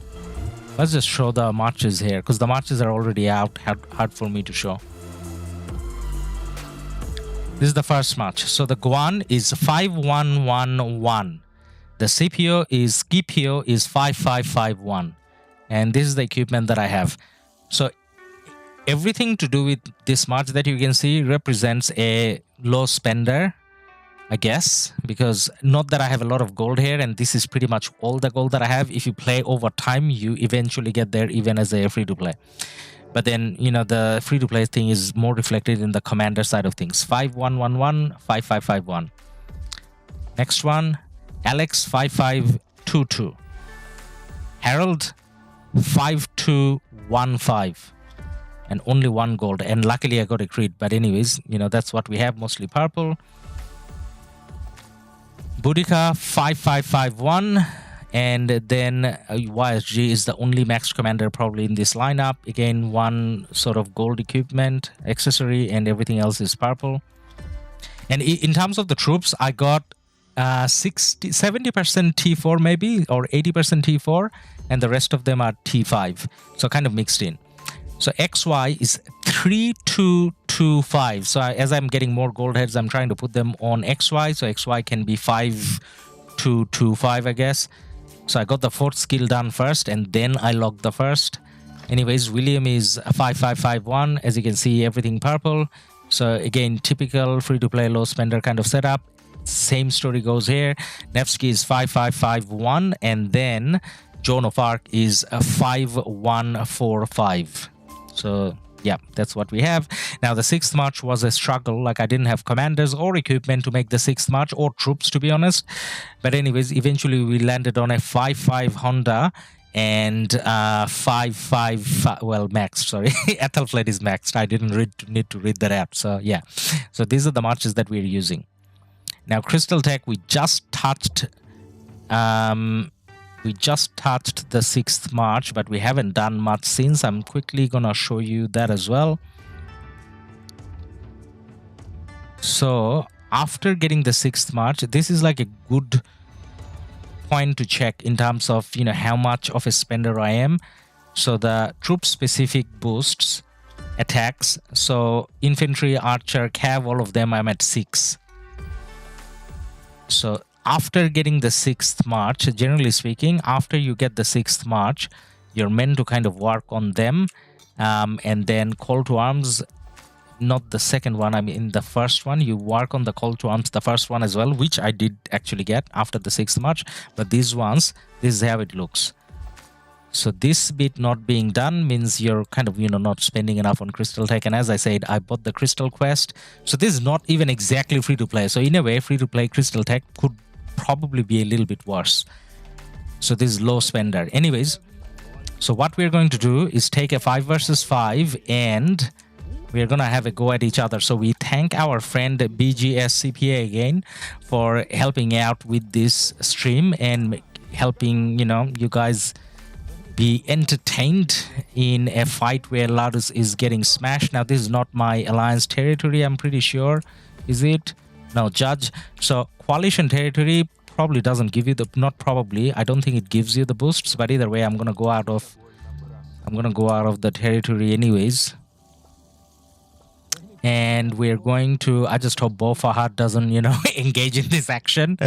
Let's just show the marches here, because the marches are already out. Hard for me to show. This is the first march. So the Guan is 5111. The CPO is Scipio is 5551. And this is the equipment that I have. So everything to do with this march that you can see represents a low spender, I guess, because not that I have a lot of gold here, and this is pretty much all the gold that I have. If you play over time, you eventually get there even as a free-to-play. But then, you know, the free-to-play thing is more reflected in the commander side of things. 5111, 5551. Next one, Alex 5522. Harold 5215. And only 1 gold. And luckily I got a crit. But anyways, you know, that's what we have, mostly purple. Boudica 5551. And then YSG is the only maxed commander probably in this lineup. Again, 1 sort of gold equipment, accessory, and everything else is purple. And in terms of the troops, I got 70% T4 maybe, or 80% T4, and the rest of them are T5. So kind of mixed in. So XY is 3225. So as I'm getting more gold heads, I'm trying to put them on XY. So XY can be 5225, I guess. So I got the 4th skill done first, and then I logged the first. Anyways, William is 5551. As you can see, everything purple. So again, typical free-to-play low spender kind of setup. Same story goes here. Nevsky is 5551, and then Joan of Arc is 5145. So yeah, that's what we have. Now the 6th march was a struggle. Like I didn't have commanders or equipment to make the 6th march, or troops, to be honest. But anyways, eventually we landed on a 5.5 Honda and 5.5, well, maxed, sorry. Ethelflaed is maxed. I didn't need to read that app. So yeah, so these are the marches that we're using. Now Crystal Tech, we just touched the 6th march, but we haven't done much since. I'm quickly gonna show you that as well. So after getting the 6th march, this is like a good point to check in terms of, you know, how much of a spender I am. So the troop specific boosts, attacks, so infantry, archer, cav, all of them I'm at 6. So after getting the 6th march, generally speaking, after you get the 6th march, you're meant to kind of work on them, and then call to arms, not the second one, I mean the first one, you work on the call to arms, the first one as well, which I did actually get after the 6th march, but these ones, this is how it looks. So this bit not being done means you're kind of, you know, not spending enough on Crystal Tech. And as I said, I bought the Crystal Quest. So this is not even exactly free to play. So in a way, free to play Crystal Tech could probably be a little bit worse. So this is low spender. Anyways, so what we're going to do is take a 5 versus 5 and we're going to have a go at each other. So we thank our friend BGS CPA again for helping out with this stream and helping, you know, you guys be entertained in a fight where Ladus is getting smashed. Now, this is not my alliance territory, I'm pretty sure. Is it? No, judge. So coalition territory probably doesn't give you the, not probably, I don't think it gives you the boosts, but either way, I'm gonna go out of the territory anyways. And we're going to, I just hope Bo Fahad doesn't, you know, engage in this action.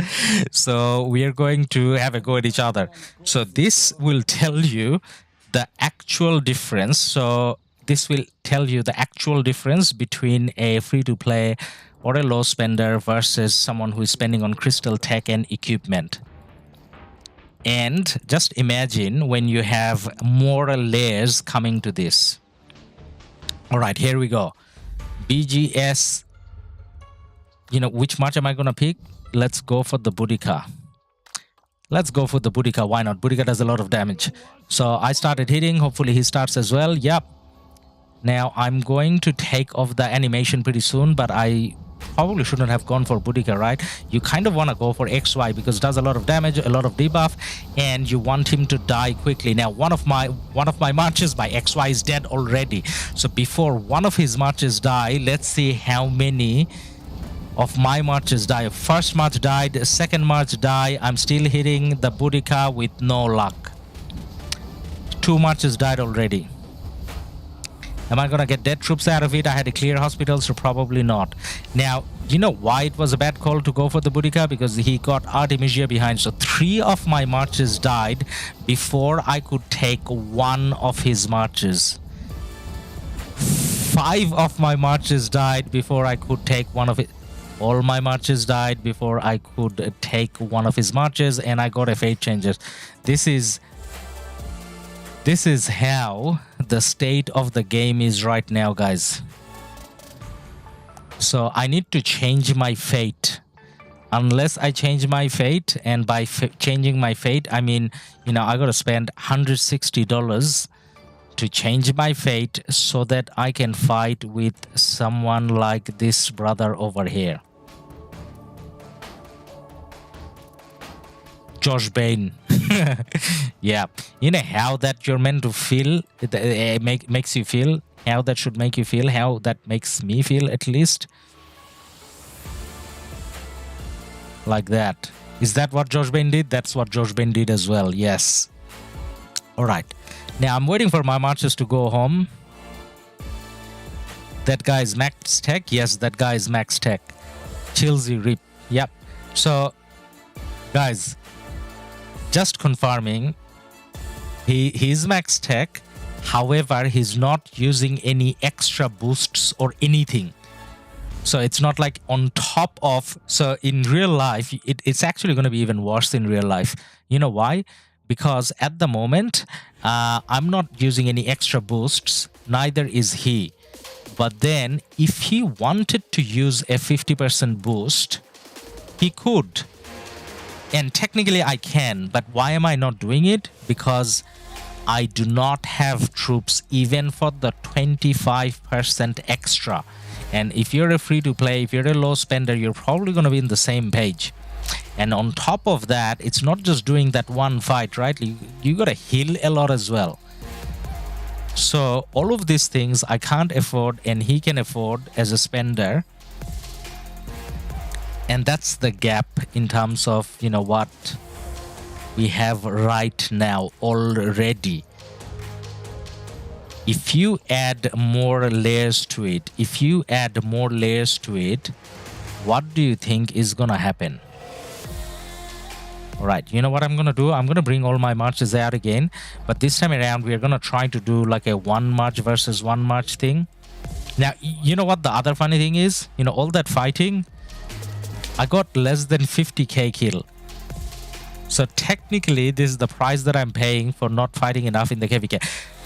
So we are going to have a go at each other. So this will tell you the actual difference. So this will tell you the actual difference between a free-to-play or a low spender versus someone who is spending on Crystal Tech and equipment. And just imagine when you have more layers coming to this. All right, here we go. BGS, you know, which march am I going to pick? Let's go for the Boudica. Let's go for the Boudica. Why not? Boudica does a lot of damage. So I started hitting. Hopefully he starts as well. Yep. Now I'm going to take off the animation pretty soon, but I probably shouldn't have gone for Boudica, right? You kind of want to go for XY because it does a lot of damage, a lot of debuff, and you want him to die quickly. Now one of my marches by XY is dead already. So before one of his marches die, let's see how many of my marches die. First march died, second march die. I'm still hitting the Boudica with no luck. 2 marches died already. Am I gonna get dead troops out of it? I had to clear hospitals, so probably not. Now, you know why it was a bad call to go for the Boudica? Because he got Artemisia behind. So 3 of my marches died before I could take 1 of his marches. 5 of my marches died before I could take 1 of it. All my marches died before I could take 1 of his marches, and I got F8 changes. This is how the state of the game is right now, guys. So I need to change my fate. Unless I change my fate, and by changing my fate, I mean, you know, I gotta spend $160 to change my fate so that I can fight with someone like this brother over here. Josh Bain. Yeah, you know how that you're meant to feel, it makes you feel, how that should make you feel, how that makes me feel, at least like that. Is that what Josh Bain did? That's what Josh Bain did as well. Yes. All right, now I'm waiting for my marches to go home. That guy is max tech. Yes, that guy is max tech. Chilsy Rip. Yep. So guys, just confirming, he's max tech. However, he's not using any extra boosts or anything. So it's not like on top of. So in real life, it's actually going to be even worse in real life. You know why? Because at the moment, I'm not using any extra boosts. Neither is he. But then, if he wanted to use a 50% boost, he could. And technically I can, but why am I not doing it? Because I do not have troops even for the 25% extra. And if you're a free-to-play, if you're a low spender, you're probably going to be in the same page. And on top of that, it's not just doing that one fight, right? You got to heal a lot as well. So all of these things I can't afford, and he can afford as a spender. And that's the gap in terms of, you know, what we have right now already. If you add more layers to it, what do you think is gonna happen? All right, you know what I'm gonna do? I'm gonna bring all my marches out again, but this time around we're gonna try to do like a 1 march versus 1 march thing. Now, you know what the other funny thing is? You know, all that fighting, I got less than 50k kill. So technically, this is the price that I'm paying for not fighting enough in the KvK.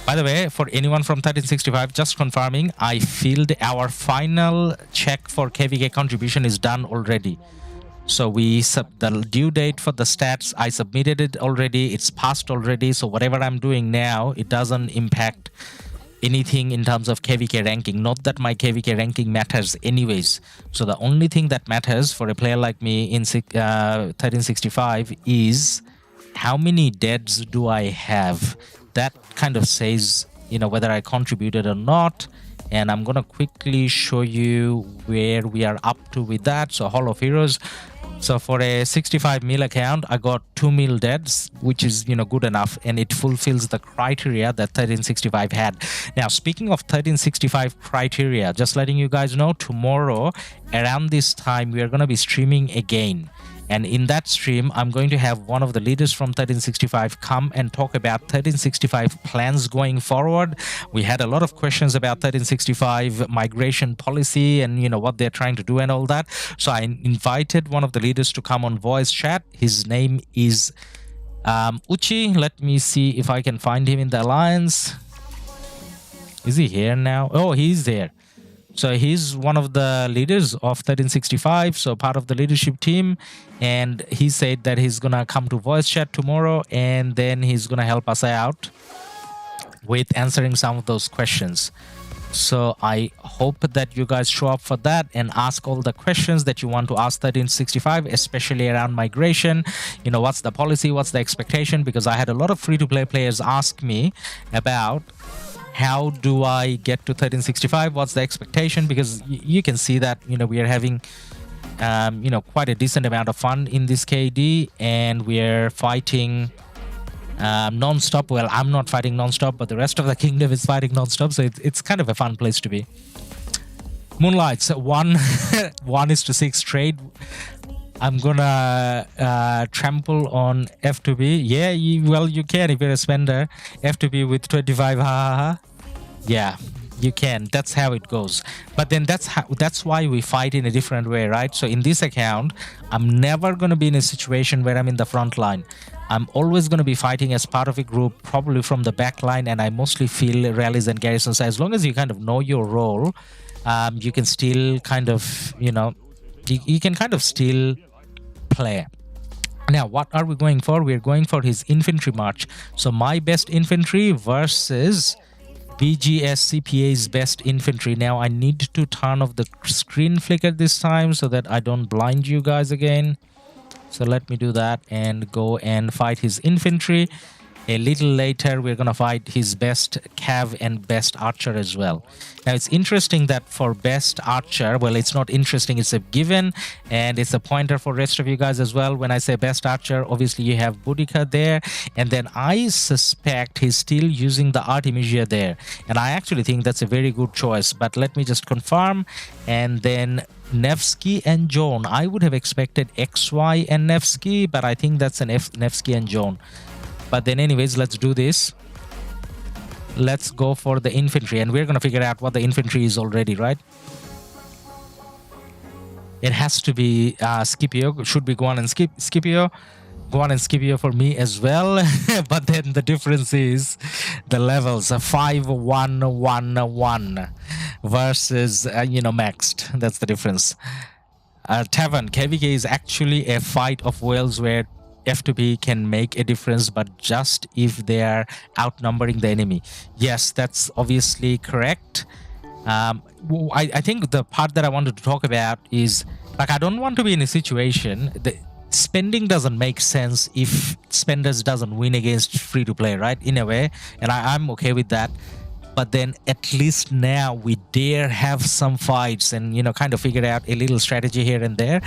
By the way, for anyone from 1365, just confirming, I filled our final check for KvK contribution is done already. So the due date for the stats, I submitted it already. It's passed already. So whatever I'm doing now, it doesn't impact anything in terms of KvK ranking. Not that my KvK ranking matters anyways. So the only thing that matters for a player like me in 1365 is how many deads do I have. That kind of says, you know, whether I contributed or not. And I'm gonna quickly show you where we are up to with that. So Hall of Heroes. So for a 65 mil account, I got 2 mil deads, which is, you know, good enough, and it fulfills the criteria that 1365 had. Now, speaking of 1365 criteria, just letting you guys know, tomorrow around this time we are going to be streaming again. And in that stream, I'm going to have one of the leaders from 1365 come and talk about 1365 plans going forward. We had a lot of questions about 1365 migration policy and, you know, what they're trying to do and all that. So I invited one of the leaders to come on voice chat. His name is Uchi. Let me see if I can find him in the alliance. Is he here now? Oh, he's there. So he's one of the leaders of 1365, so part of the leadership team. And he said that he's going to come to voice chat tomorrow, and then he's going to help us out with answering some of those questions. So I hope that you guys show up for that and ask all the questions that you want to ask 1365, especially around migration. You know, what's the policy? What's the expectation? Because I had a lot of free-to-play players ask me about how do I get to 1365? What's the expectation? Because you can see that, you know, we are having, you know, quite a decent amount of fun in this KD, and we're fighting non-stop. Well, I'm not fighting non-stop, but the rest of the kingdom is fighting non-stop, so it's kind of a fun place to be. Moonlights, 1:6 trade. I'm gonna trample on F2P. Yeah, you can if you're a spender. F2P with 25, ha ha ha. Yeah, you can. That's how it goes. But then that's why we fight in a different way, right? So in this account, I'm never gonna be in a situation where I'm in the front line. I'm always going to be fighting as part of a group, probably from the back line, and I mostly feel rallies and garrisons. So as long as you kind of know your role, you can still kind of, you know, you can kind of still play. Now, what are we going for? We're going for his infantry march. So my best infantry versus BGS CPA's best infantry. Now, I need to turn off the screen flicker this time so that I don't blind you guys again. So let me do that and go and fight his infantry. A little later, we're going to fight his best cav and best archer as well. Now, it's interesting that for best archer, well, it's not interesting, it's a given, and it's a pointer for rest of you guys as well. When I say best archer, obviously you have Boudica there, and then I suspect he's still using the Artemisia there. And I actually think that's a very good choice, but let me just confirm. And then Nevsky and Joan. I would have expected XY and Nevsky, but I think that's an Nevsky and Joan. But then anyways, let's do this. Let's go for the infantry, and we're going to figure out what the infantry is already, right? It has to be Scipio. Should be Guan and Scipio. Guan and Scipio for me as well. But then the difference is the levels. 5, 1, 1, 1 versus, you know, maxed. That's the difference. Tavern. KvK is actually a fight of whales where F2P can make a difference, but just if they are outnumbering the enemy. Yes, that's obviously correct. I think the part that I wanted to talk about is, like, I don't want to be in a situation that spending doesn't make sense if spenders doesn't win against free-to-play, right? In a way, and I'm okay with that. But then at least now we dare have some fights and, you know, kind of figure out a little strategy here and there.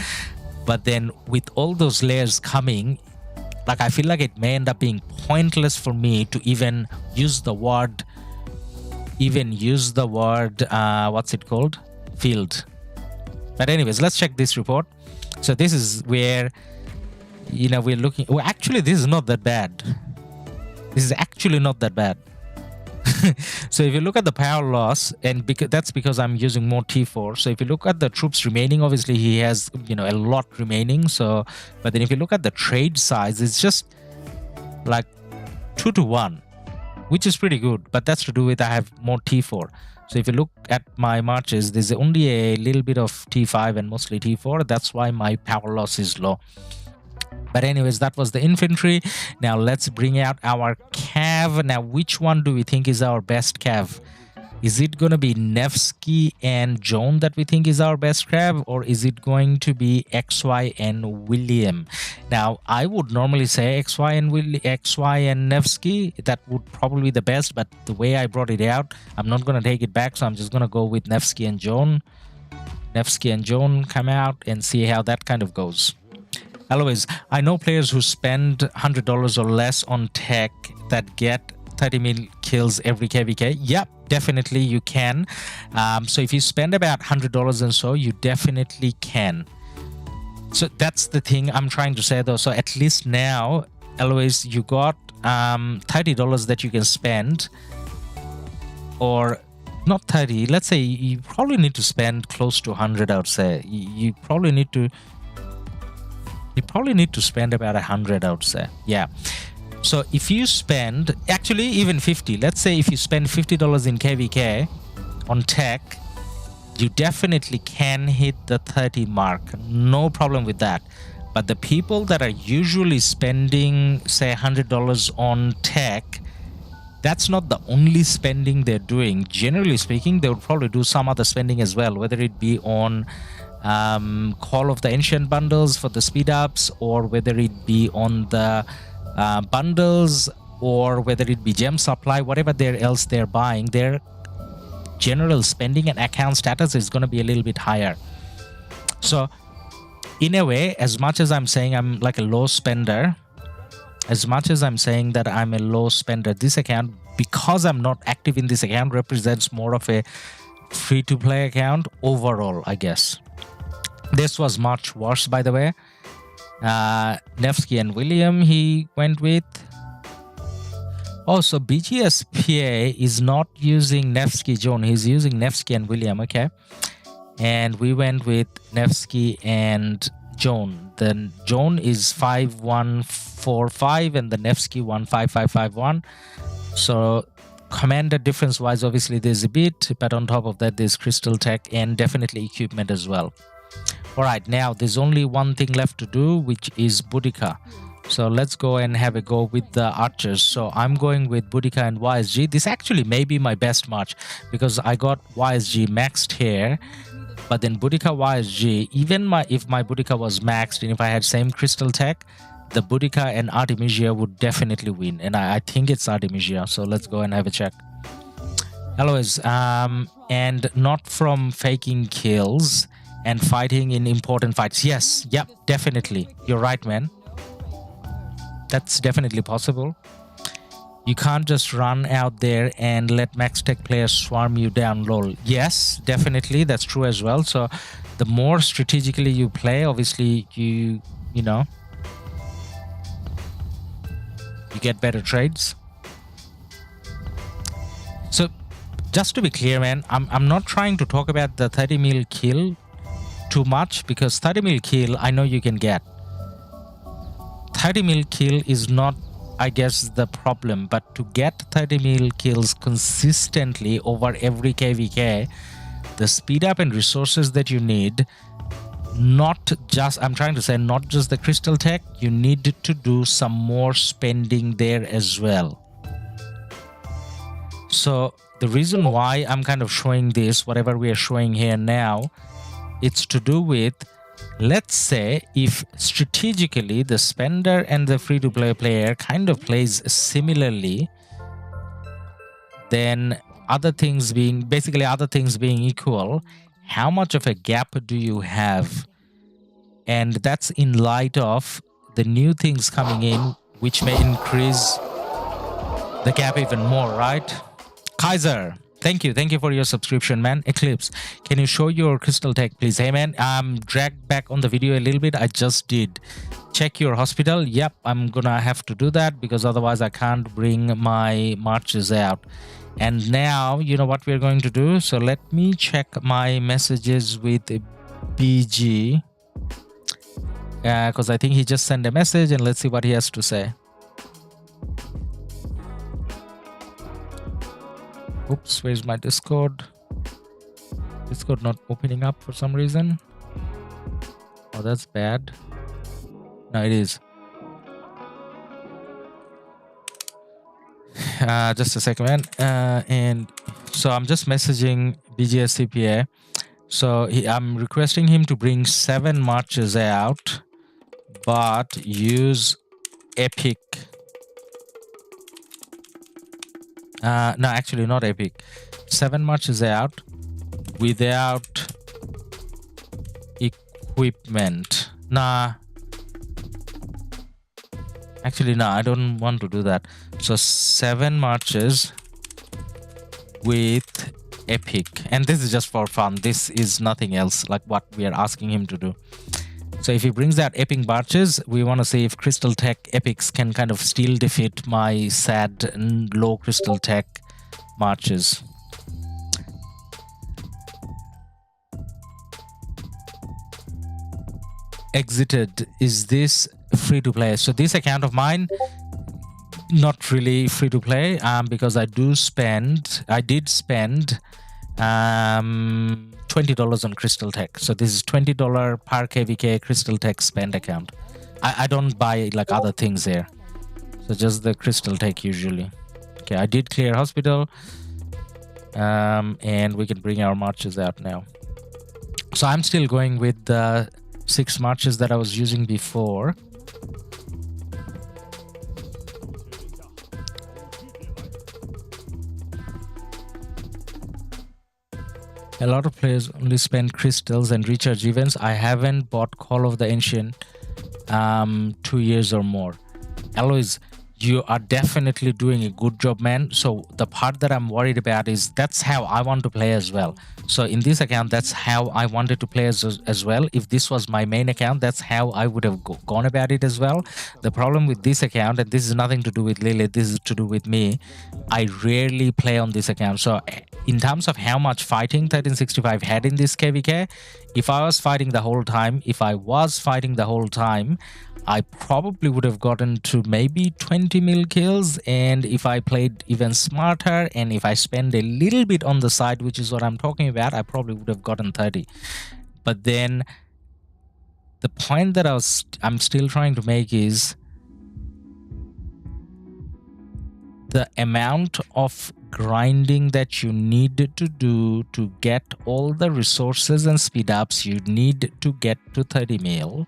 But then with all those layers coming, like, I feel like it may end up being pointless for me to even use the word, what's it called? Field. But anyways, let's check this report. So this is where, you know, we're looking. Well, actually, this is not that bad. This is actually not that bad. So if you look at the power loss, and that's because I'm using more T4. So if you look at the troops remaining, obviously he has, you know, a lot remaining. So, but then if you look at the trade size, it's just like 2-to-1, which is pretty good. But that's to do with I have more T4. So if you look at my marches, there's only a little bit of T5 and mostly T4. That's why my power loss is low. But anyways, that was the infantry. Now let's bring out our cav. Now, which one do we think is our best cav? Is it going to be Nevsky and Joan that we think is our best cav? Or is it going to be XY and William? Now, I would normally say XY and Nevsky. That would probably be the best. But the way I brought it out, I'm not going to take it back. So I'm just going to go with Nevsky and Joan. Nevsky and Joan come out and see how that kind of goes. Otherwise, I know players who spend $100 or less on tech that get 30 mil kills every KvK. Yep, definitely you can. So if you spend about $100 and so, you definitely can. So that's the thing I'm trying to say though. So at least now, Eloise, you got $30 that you can spend, or not 30. Let's say you probably need to spend close to 100. I would say you probably need to. You probably need to spend about 100, I would say. Yeah. So if you spend, actually even 50, let's say if you spend $50 in KvK on tech, you definitely can hit the 30 mark. No problem with that. But the people that are usually spending, say, $100 on tech, that's not the only spending they're doing. Generally speaking, they would probably do some other spending as well, whether it be on Call of the Ancient bundles for the speed ups, or whether it be on the bundles, or whether it be gem supply, whatever else they're buying, their general spending and account status is going to be a little bit higher. So in a way, as much as I'm saying I'm like a low spender, as much as I'm saying that I'm a low spender, this account, because I'm not active in this account, represents more of a free-to-play account overall, I guess. This was much worse, by the way. Nevsky and William he went with. Oh, so BGSPA is not using Nevsky Joan. He's using Nevsky and William, okay. And we went with Nevsky and Joan. Then Joan is 5145 and the Nevsky 15551. So commander difference wise, obviously there's a bit, but on top of that there's crystal tech and definitely equipment as well. All right, now there's only one thing left to do, which is Boudica. So let's go and have a go with the archers. So I'm going with Boudica and YSG. This actually may be my best march because I got YSG maxed here. But then Boudica YSG, even if my Boudica was maxed and if I had same crystal tech, the Boudica and Artemisia would definitely win. And I think it's Artemisia. So let's go and have a check. Hellows, and not from faking kills and fighting in important fights. Yes, yep, definitely. You're right, man. That's definitely possible. You can't just run out there and let max tech players swarm you down, lol. Yes, definitely, that's true as well. So the more strategically you play, obviously you know, you get better trades. So just to be clear, man, I'm not trying to talk about the 30 mil kill too much, because 30 mil kill I know you can get. 30 mil kill is not, I guess, the problem, but to get 30 mil kills consistently over every KvK, the speed up and resources that you need, not just, I'm trying to say, not just the crystal tech, you need to do some more spending there as well. So the reason why I'm kind of showing this, whatever we are showing here now, it's to do with, let's say if strategically the spender and the free-to-play player kind of plays similarly, then other things being equal, how much of a gap do you have? And that's in light of the new things coming in, which may increase the gap even more, right? Kaiser, thank you for your subscription, man. Eclipse, can you show your crystal tech, please? Hey, man, I'm dragged back on the video a little bit. I just did. Check your hospital. Yep, I'm gonna have to do that because otherwise I can't bring my marches out. And now, you know what we're going to do? So let me check my messages with BG, because I think he just sent a message, and let's see what he has to say. Oops, where's my Discord? Discord not opening up for some reason. Oh, that's bad. No, it is. Just a second, man. And so I'm just messaging BGSCPA. So I'm requesting him to bring 7 marches out, but use epic. No, actually not epic. 7 marches out without equipment. Nah. Actually, no, I don't want to do that. So 7 marches with epic. And this is just for fun. This is nothing else like what we are asking him to do. So if he brings out epic marches, we want to see if crystal tech epics can kind of still defeat my sad and low crystal tech marches. Exited. Is this free to play? So this account of mine, not really free to play, because I did spend $20 on crystal tech. So this is $20 per KvK crystal tech spend account. I don't buy like other things here, so just the crystal tech usually. Okay, I did clear hospital. And we can bring our marches out now. So I'm still going with the 6 marches that I was using before. A lot of players only spend crystals and recharge events. I haven't bought Call of the Ancient 2 years or more. Alois, you are definitely doing a good job, man. So the part that I'm worried about is that's how I want to play as well. So in this account, that's how I wanted to play as well. If this was my main account, that's how I would have gone about it as well. The problem with this account, and this is nothing to do with Lilith, this is to do with me, I rarely play on this account. So in terms of how much fighting 1365 had in this KvK, if I was fighting the whole time, I probably would have gotten to maybe 20 mil kills, and if I played even smarter and if I spend a little bit on the side, which is what I'm talking about, I probably would have gotten 30. But then the point that I'm still trying to make is the amount of grinding that you need to do to get all the resources and speed ups you need to get to 30 mil.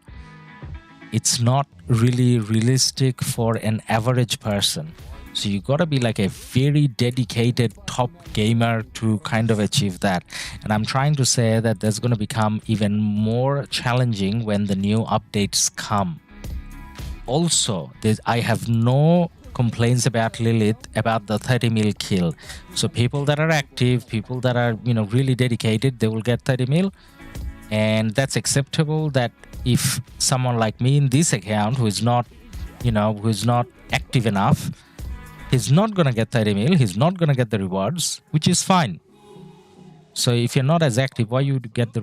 It's not really realistic for an average person. So you gotta be like a very dedicated top gamer to kind of achieve that. And I'm trying to say that that's gonna become even more challenging when the new updates come. Also, I have no complaints about Lilith about the 30 mil kill. So people that are active, people that are really dedicated, they will get 30 mil. And that's acceptable. That if someone like me in this account who is not active enough, he's not gonna get 30 mil, he's not gonna get the rewards, which is fine. So if you're not as active, why you get the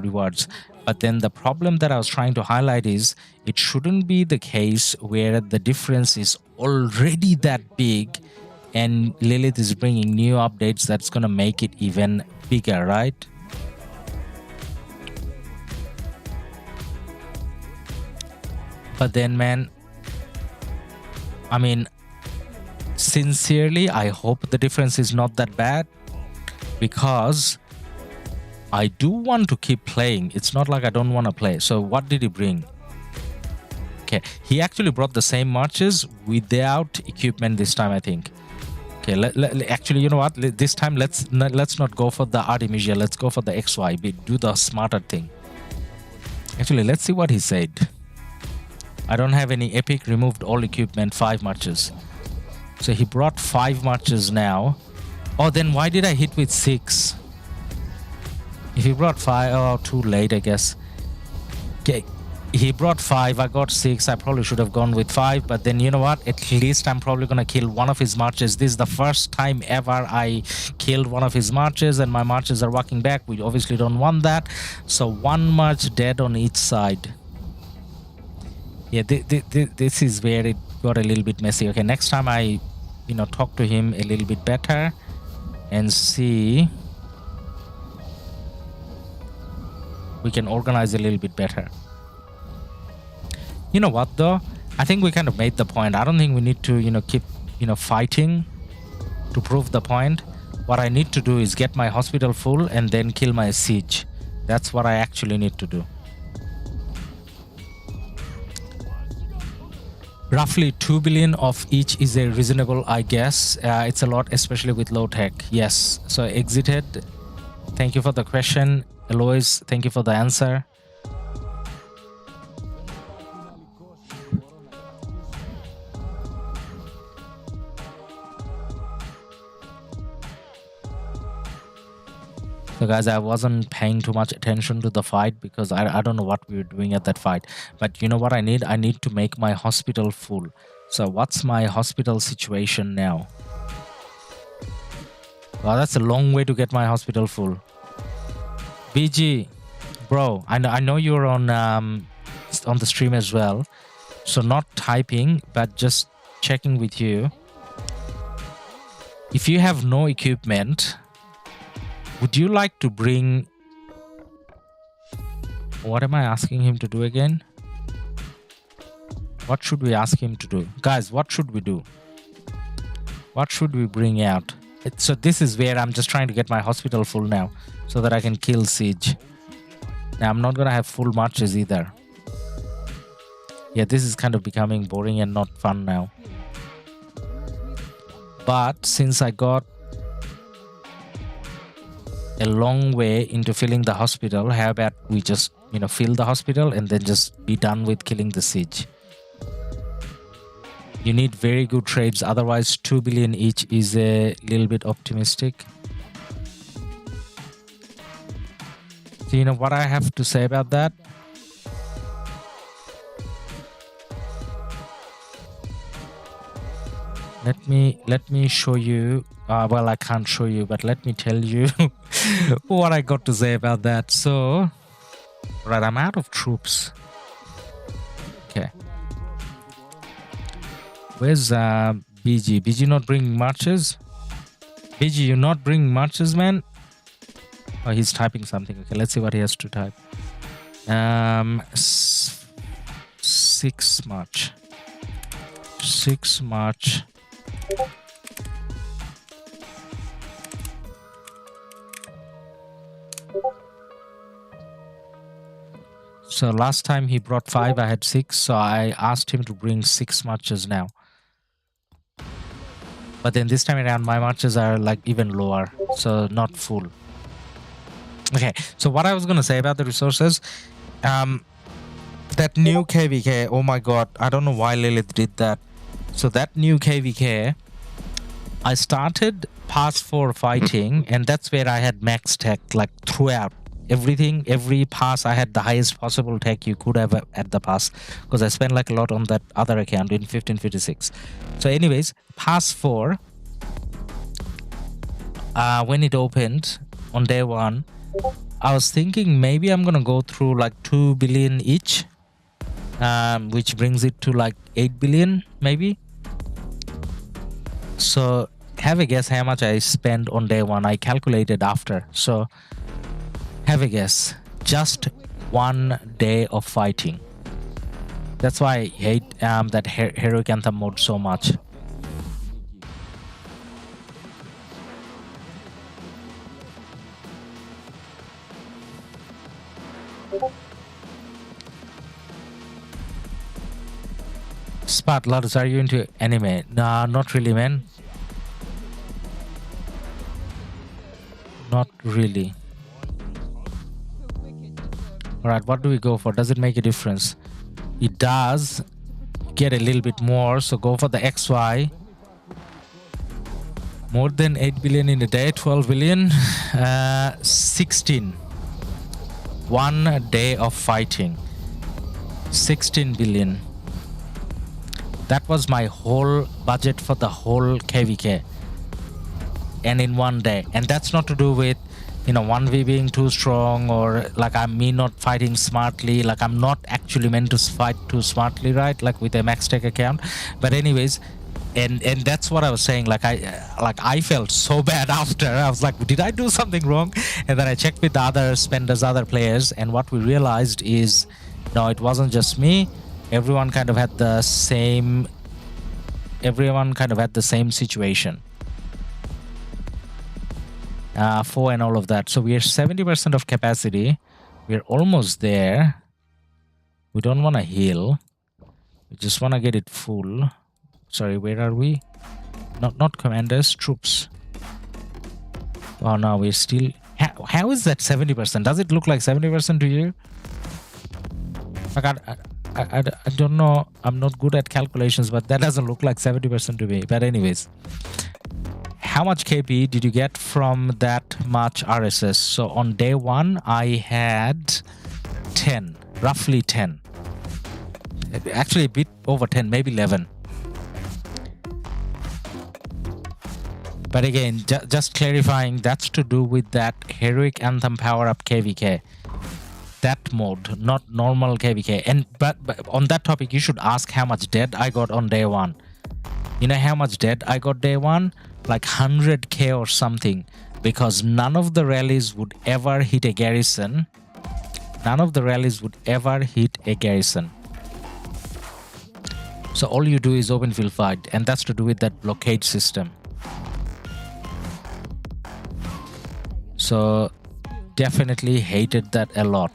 rewards? But then the problem that I was trying to highlight is it shouldn't be the case where the difference is already that big and Lilith is bringing new updates that's gonna make it even bigger, right? But then, man, I mean, sincerely, I hope the difference is not that bad, because I do want to keep playing. It's not like I don't want to play. So what did he bring? Okay, he actually brought the same marches without equipment this time, I think. Okay, actually, you know what? This time, let's not go for the Artemisia. Let's go for the XY. Do the smarter thing. Actually, let's see what he said. I don't have any epic, removed all equipment, 5 marches. So he brought 5 marches now. Oh, then why did I hit with 6? If he brought 5, oh, too late, I guess. Okay, he brought 5, I got 6. I probably should have gone with 5, but then you know what? At least I'm probably gonna kill one of his marches. This is the first time ever I killed one of his marches, and my marches are walking back. We obviously don't want that. So 1 march dead on each side. Yeah, this is where it got a little bit messy. Okay, next time I, talk to him a little bit better and see we can organize a little bit better. You know what though? I think we kind of made the point. I don't think we need to, keep, fighting to prove the point. What I need to do is get my hospital full and then kill my siege. That's what I actually need to do. Roughly 2 billion of each is a reasonable, I guess. It's a lot, especially with low tech. Yes. So exited. Thank you for the question. Alois, thank you for the answer. So guys, I wasn't paying too much attention to the fight because I don't know what we were doing at that fight. But you know what I need? I need to make my hospital full. So what's my hospital situation now? Wow, that's a long way to get my hospital full. BG, bro, I know you're on the stream as well. So not typing, but just checking with you. If you have no equipment, would you like to bring... What am I asking him to do again? What should we ask him to do? Guys, what should we do? What should we bring out? So this is where I'm just trying to get my hospital full now so that I can kill siege. Now I'm not gonna have full marches either. Yeah, this is kind of becoming boring and not fun now. But since I got a long way into filling the hospital, how about we just, fill the hospital and then just be done with killing the siege? You need very good trades, otherwise 2 billion each is a little bit optimistic. So you know what I have to say about that? Let me show you. Well, I can't show you, but let me tell you what I got to say about that. So, right, I'm out of troops. Okay. Where's BG? BG not bringing marches? BG, you not bringing marches, man? Oh, he's typing something. Okay, let's see what he has to type. 6 March. 6 March. So last time he brought 5, I had 6. So I asked him to bring 6 marches now. But then this time around, my marches are like even lower. So not full. Okay, so what I was going to say about the resources, that new KvK, oh my god, I don't know why Lilith did that. So that new KvK, I started pass 4 fighting, and that's where I had max tech, like throughout. Everything, every pass, I had the highest possible tech you could have at the pass, because I spent like a lot on that other account in 1556. So anyways, pass 4, when it opened on day 1, I was thinking maybe I'm gonna go through like 2 billion each, which brings it to like 8 billion maybe. So have a guess how much I spent on day 1. I calculated after. So have a guess. Just 1 day of fighting. That's why I hate that heroic anthem mode so much. Spot, Ladus, are you into anime? Nah, not really, man. Not really. Alright, what do we go for? Does it make a difference? It does. Get a little bit more, so go for the XY. More than 8 billion in a day, 12 billion. 16. 1 day of fighting. 16 billion. That was my whole budget for the whole KvK. And in 1 day. And that's not to do with 1v being too strong, or like me not fighting smartly. Like I'm not actually meant to fight too smartly, right? Like with a max tech account. But anyways, and that's what I was saying. Like I felt so bad after. I was like, did I do something wrong? And then I checked with the other spenders, other players, and what we realized is, no, it wasn't just me. Everyone kind of had the same. Everyone kind of had the same situation. 4 and all of that. So we are 70% of capacity. We're almost there. We don't want to heal. We just want to get it full. Sorry, where are we? Not commanders, troops. Oh no, we're still. How is that 70%? Does it look like 70% to you? Like I don't know. I'm not good at calculations, but that doesn't look like 70% to me. But anyways. How much KP did you get from that much RSS? So on day 1, I had 10, roughly 10. Actually a bit over 10, maybe 11. But again, just clarifying, that's to do with that heroic anthem power up KvK. That mode, not normal KvK. And but on that topic, you should ask how much dead I got on day 1. You know how much dead I got day 1? Like 100k or something, because none of the rallies would ever hit a garrison. None of the rallies would ever hit a garrison. So all you do is open field fight, and that's to do with that blockade system. So definitely hated that a lot.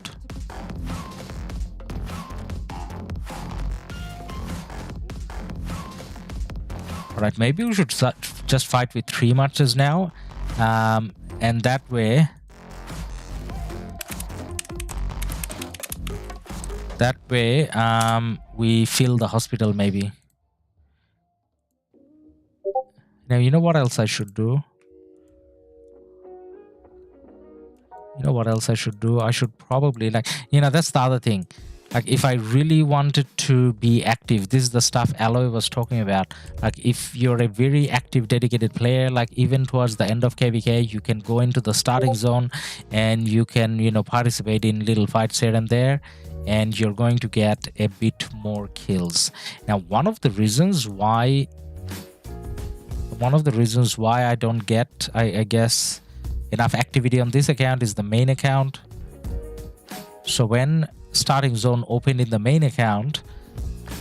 All right, maybe we should just fight with 3 marches now, and that way we fill the hospital maybe. Now, you know what else I should do? I should probably, like, that's the other thing. Like, if I really wanted to be active, this is the stuff Alloy was talking about. Like, if you're a very active, dedicated player, like even towards the end of KvK, you can go into the starting zone and you can, participate in little fights here and there, and you're going to get a bit more kills. Now, one of the reasons why I don't get, I guess, enough activity on this account is the main account. So when starting zone opened in the main account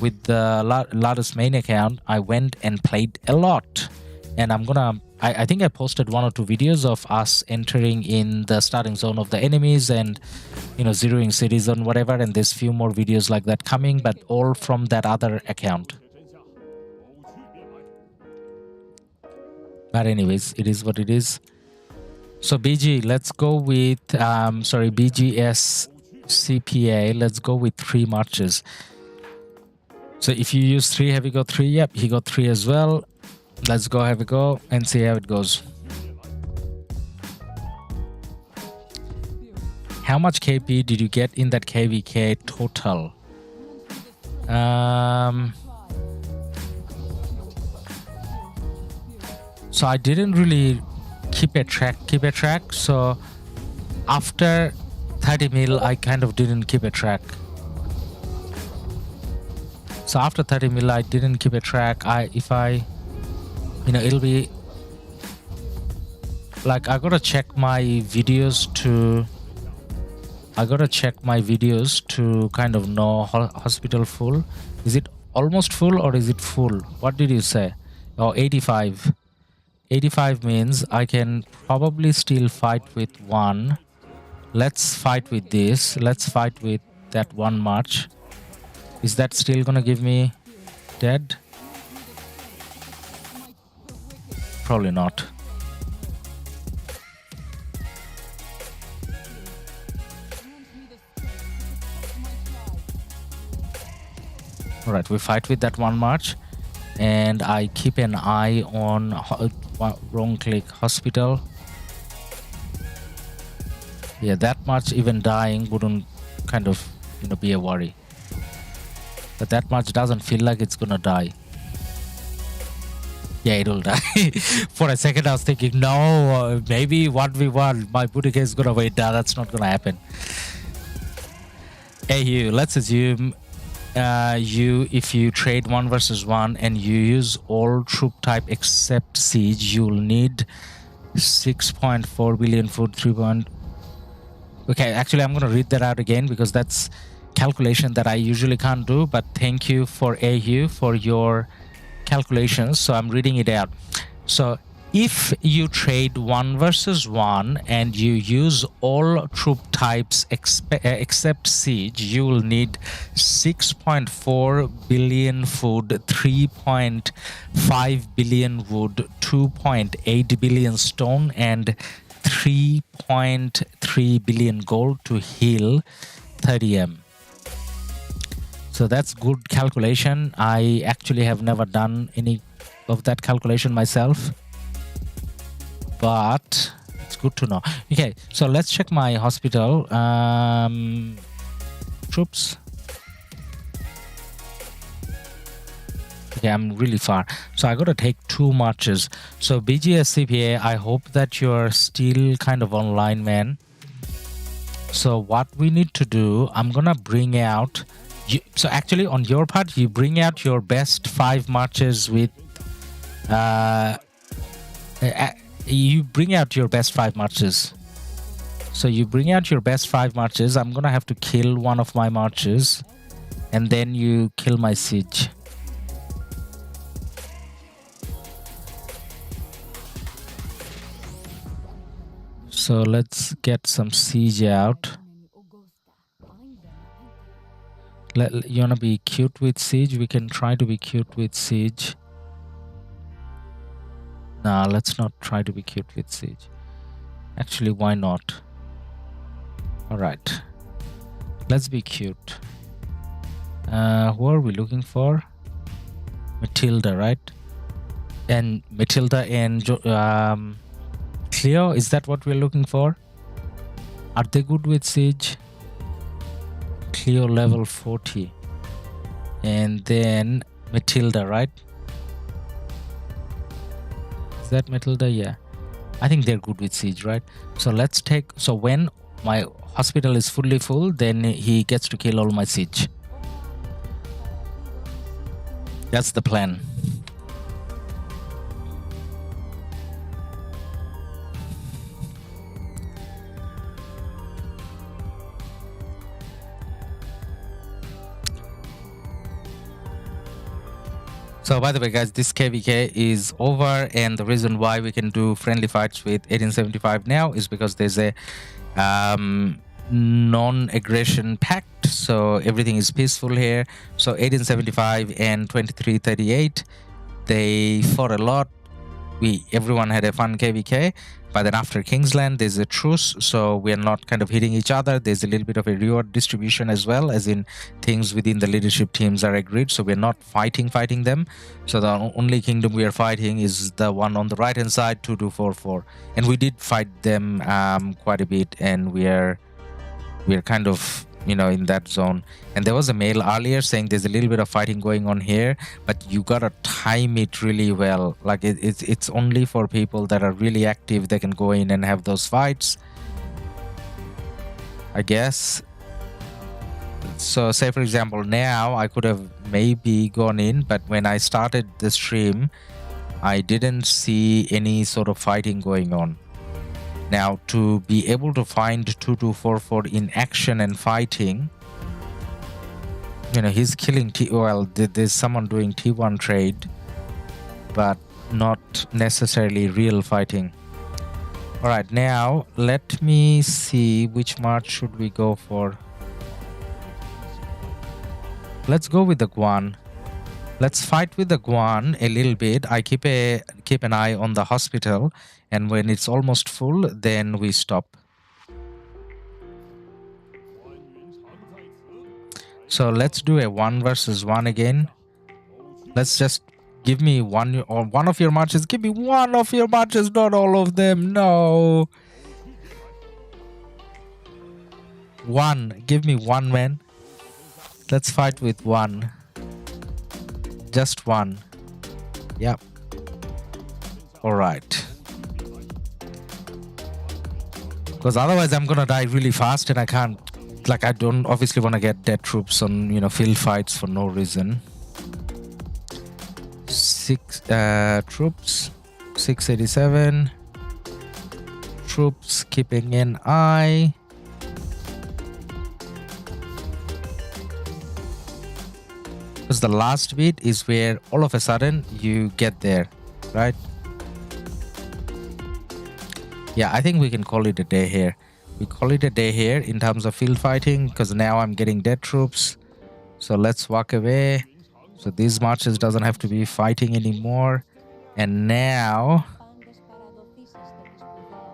with the Ladus main account, I went and played a lot. And I think I posted 1 or 2 videos of us entering in the starting zone of the enemies and, zeroing cities and whatever. And there's few more videos like that coming, but all from that other account. But anyways, it is what it is. So BG, let's go with, BGS CPA, let's go with 3 marches. So if you use 3, have you got 3? Yep, he got 3 as well. Let's go have a go and see how it goes. How much KP did you get in that KvK total? So I didn't really keep a track. So after 30 mil, I kind of didn't keep a track. So after 30 mil, I didn't keep a track. It'll be like, I gotta check my videos to kind of know hospital full. Is it almost full or is it full? What did you say? Oh, 85. 85 means I can probably still fight with 1. Let's fight with this. Let's fight with that 1 march. Is that still gonna give me dead? Probably not. Alright, we fight with that 1 march. And I keep an eye on wrong click hospital. Yeah, that much even dying wouldn't kind of, be a worry. But that much doesn't feel like it's gonna die. Yeah, it'll die. For a second I was thinking, no, maybe 1v1, my Boutique is gonna wait down. That's not gonna happen. Hey, let's assume if you trade 1 versus 1 and you use all troop type except siege, you'll need 6.4 billion food, 3. Okay, actually I'm gonna read that out again because that's calculation that I usually can't do, but thank you for AU for your calculations. So I'm reading it out. So if you trade 1 versus 1 and you use all troop types except siege, you will need 6.4 billion food, 3.5 billion wood, 2.8 billion stone, and 3.3 billion gold to heal 30M. So that's good calculation. I actually have never done any of that calculation myself, but it's good to know. Okay, so let's check my hospital. Troops. Okay, I'm really far. So I gotta take 2 marches. So BGS CPA, I hope that you're still kind of online, man. So what we need to do, I'm gonna bring out... So actually, on your part, you bring out your best 5 marches with... you bring out your best 5 marches. So you bring out your best 5 marches. I'm gonna have to kill one of my marches, and then you kill my siege. So let's get some siege out. You wanna be cute with siege? We can try to be cute with siege. Nah, let's not try to be cute with siege. Actually, why not? Alright. Let's be cute. Who are we looking for? Matilda, right? And Matilda and Cleo, is that what we're looking for? Are they good with siege? Cleo level 40. And then Matilda, right? Is that Matilda? Yeah. I think they're good with siege, right? So let's take... So when my hospital is fully full, then he gets to kill all my siege. That's the plan. So by the way, guys, this KvK is over, and the reason why we can do friendly fights with 1875 now is because there's a non-aggression pact, so everything is peaceful here. So 1875 and 2338, they fought a lot. Everyone had a fun KvK, but then after Kingsland there's a truce, so we're not kind of hitting each other. There's a little bit of a reward distribution as well, as in things within the leadership teams are agreed, so we're not fighting them. So the only kingdom we are fighting is the one on the right hand side, 2244, and we did fight them quite a bit, and we're kind of, you know, in that zone. And there was a mail earlier saying there's a little bit of fighting going on here, but you gotta time it really well. Like it's only for people that are really active that can go in and have those fights, I guess. So say for example, now I could have maybe gone in, but when I started the stream I didn't see any sort of fighting going on. Now, to be able to find 2244 in action and fighting, you know, he's killing well, there's someone doing T1 trade, but not necessarily real fighting. All right, now let me see which march should we go for. Let's go with the Guan. Let's fight with the Guan a little bit. I keep an eye on the hospital, and when it's almost full, then we stop. So let's do a 1 versus 1 again. Let's just give me one of your marches. Give me one of your marches, not all of them. No. One. Give me one, man. Let's fight with one. Just one. Yep. All right. Because otherwise I'm gonna die really fast, and I can't. Like, I don't obviously want to get dead troops on, you know, field fights for no reason. 6 troops, 687 troops, keeping an eye. Because the last bit is where all of a sudden you get there, right? Yeah, I think we can call it a day here. We call it a day here in terms of field fighting, because now I'm getting dead troops. So let's walk away. So these marches doesn't have to be fighting anymore. And now,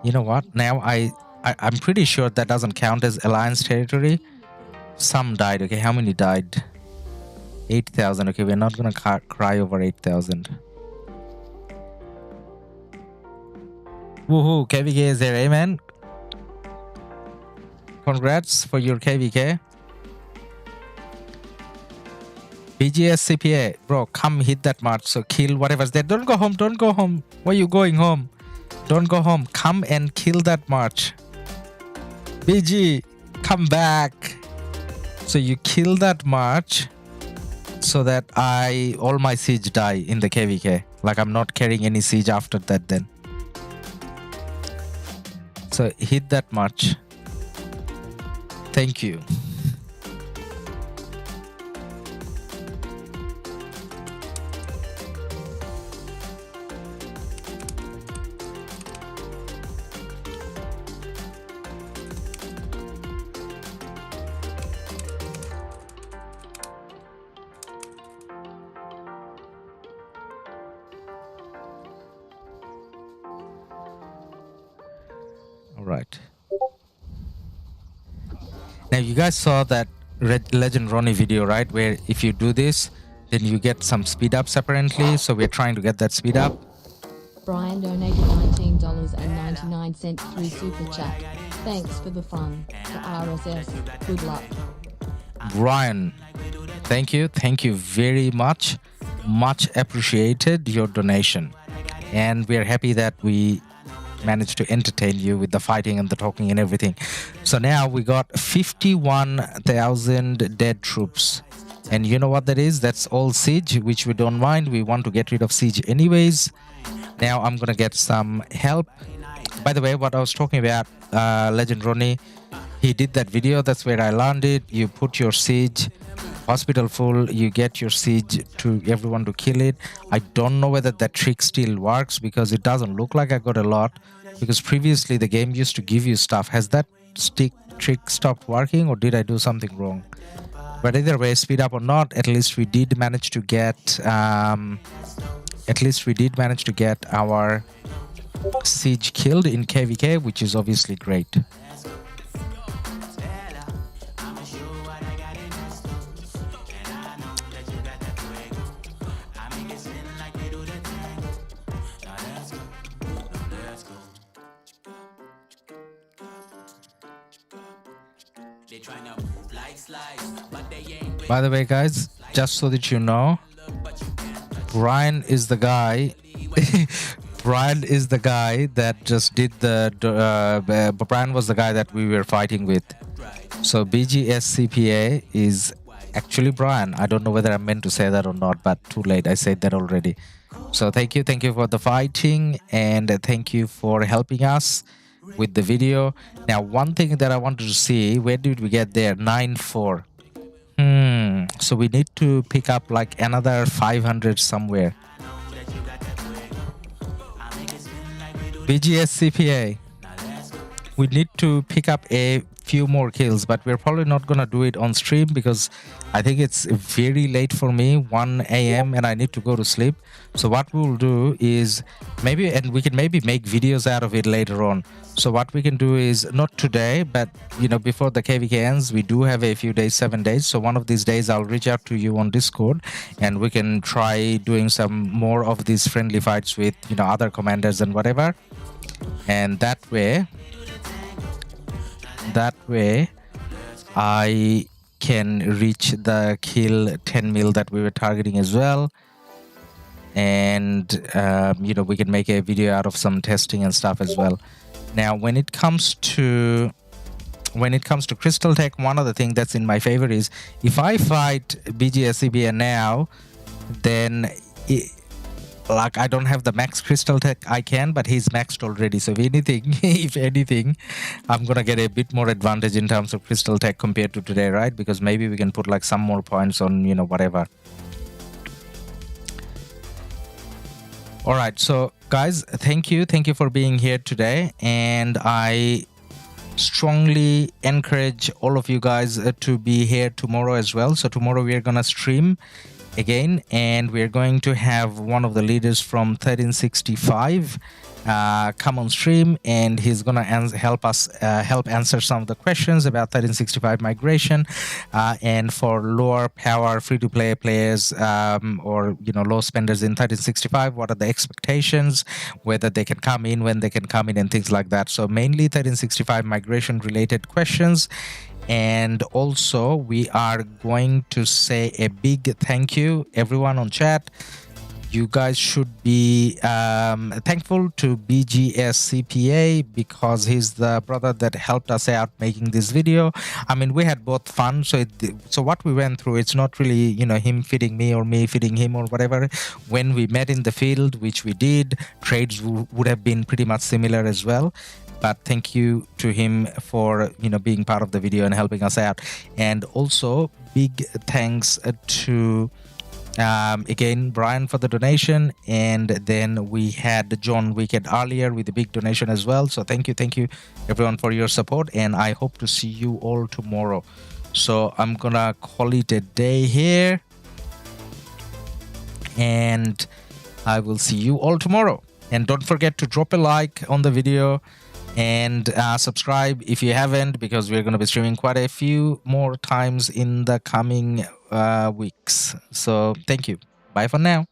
you know what? Now I'm pretty sure that doesn't count as alliance territory. Some died. Okay, how many died? 8,000. Okay, we're not gonna cry over 8,000. Woohoo! KvK is there, amen. Congrats for your KvK. BGS CPA, bro, come hit that march. So kill whatever's there. Don't go home. Don't go home. Why are you going home? Don't go home. Come and kill that march. BG, come back. So you kill that march so that all my siege die in the KvK. Like, I'm not carrying any siege after that then. So hit that march. Thank you. All right. Now you guys saw that Legend Ronnie video, right? Where if you do this, then you get some speed ups apparently. So we're trying to get that speed up. Brian donated $19.99 through Super Chat. Thanks for the fun. To RSS, good luck. Brian, thank you. Thank you very much. Much appreciated your donation. And we're happy that we managed to entertain you with the fighting and the talking and everything. So now we got 51,000 dead troops. And you know what that is? That's all siege, which we don't mind. We want to get rid of siege anyways. Now I'm gonna get some help. By the way, what I was talking about, Legend Ronnie, he did that video. That's where I learned it. You put your siege hospital full, you get your siege to everyone to kill it. I don't know whether that trick still works because it doesn't look like I got a lot, because previously the game used to give you stuff. Has that trick stopped working, or did I do something wrong? But either way, speed up or not, at least we did manage to get our siege killed in KvK, which is obviously great. By the way, guys, just so that you know, Brian is the guy. Brian is the guy that just did the. Brian was the guy that we were fighting with. So BGSCPA is actually Brian. I don't know whether I'm meant to say that or not, but too late. I said that already. So thank you for the fighting, and thank you for helping us with the video. Now, one thing that I wanted to see, where did we get there? 9-4. So we need to pick up like another 500 somewhere. BGSCPA, we need to pick up a few more kills, but we're probably not gonna do it on stream because I think it's very late for me, 1 a.m. and I need to go to sleep. So what we'll do is maybe we can make videos out of it later on. So what we can do is, not today, but before the KvK ends, we do have a few days, 7 days. So one of these days I'll reach out to you on Discord and we can try doing some more of these friendly fights with other commanders and whatever. And that way I can reach the kill 10 mil that we were targeting as well. And we can make a video out of some testing and stuff as well. Now when it comes to Crystal Tech, one of the things that's in my favor is if I fight BGSCBA now, then like I don't have the max Crystal Tech I can, but he's maxed already. So if anything, I'm gonna get a bit more advantage in terms of Crystal Tech compared to today, right? Because maybe we can put like some more points on, whatever. All right, so guys, thank you for being here today, and I strongly encourage all of you guys to be here tomorrow as well. So tomorrow we are gonna stream again, and we're going to have one of the leaders from 1365 come on stream, and he's gonna help answer some of the questions about 1365 migration, and for lower power free-to-play players or low spenders in 1365, what are the expectations, whether they can come in, when they can come in, and things like that. So mainly 1365 migration related questions. And also we are going to say a big thank you everyone on chat. You guys should be thankful to BGSCPA because he's the brother that helped us out making this video. I mean, we had both fun. So what we went through, it's not really, him feeding me or me feeding him or whatever. When we met in the field, which we did, trades would have been pretty much similar as well. But thank you to him for being part of the video and helping us out. And also big thanks to again Brian for the donation, and then we had John Wicked earlier with a big donation as well. So thank you everyone for your support, and I hope to see you all tomorrow. So I'm gonna call it a day here, and I will see you all tomorrow. And don't forget to drop a like on the video, And subscribe if you haven't, because we're going to be streaming quite a few more times in the coming weeks. So thank you. Bye for now.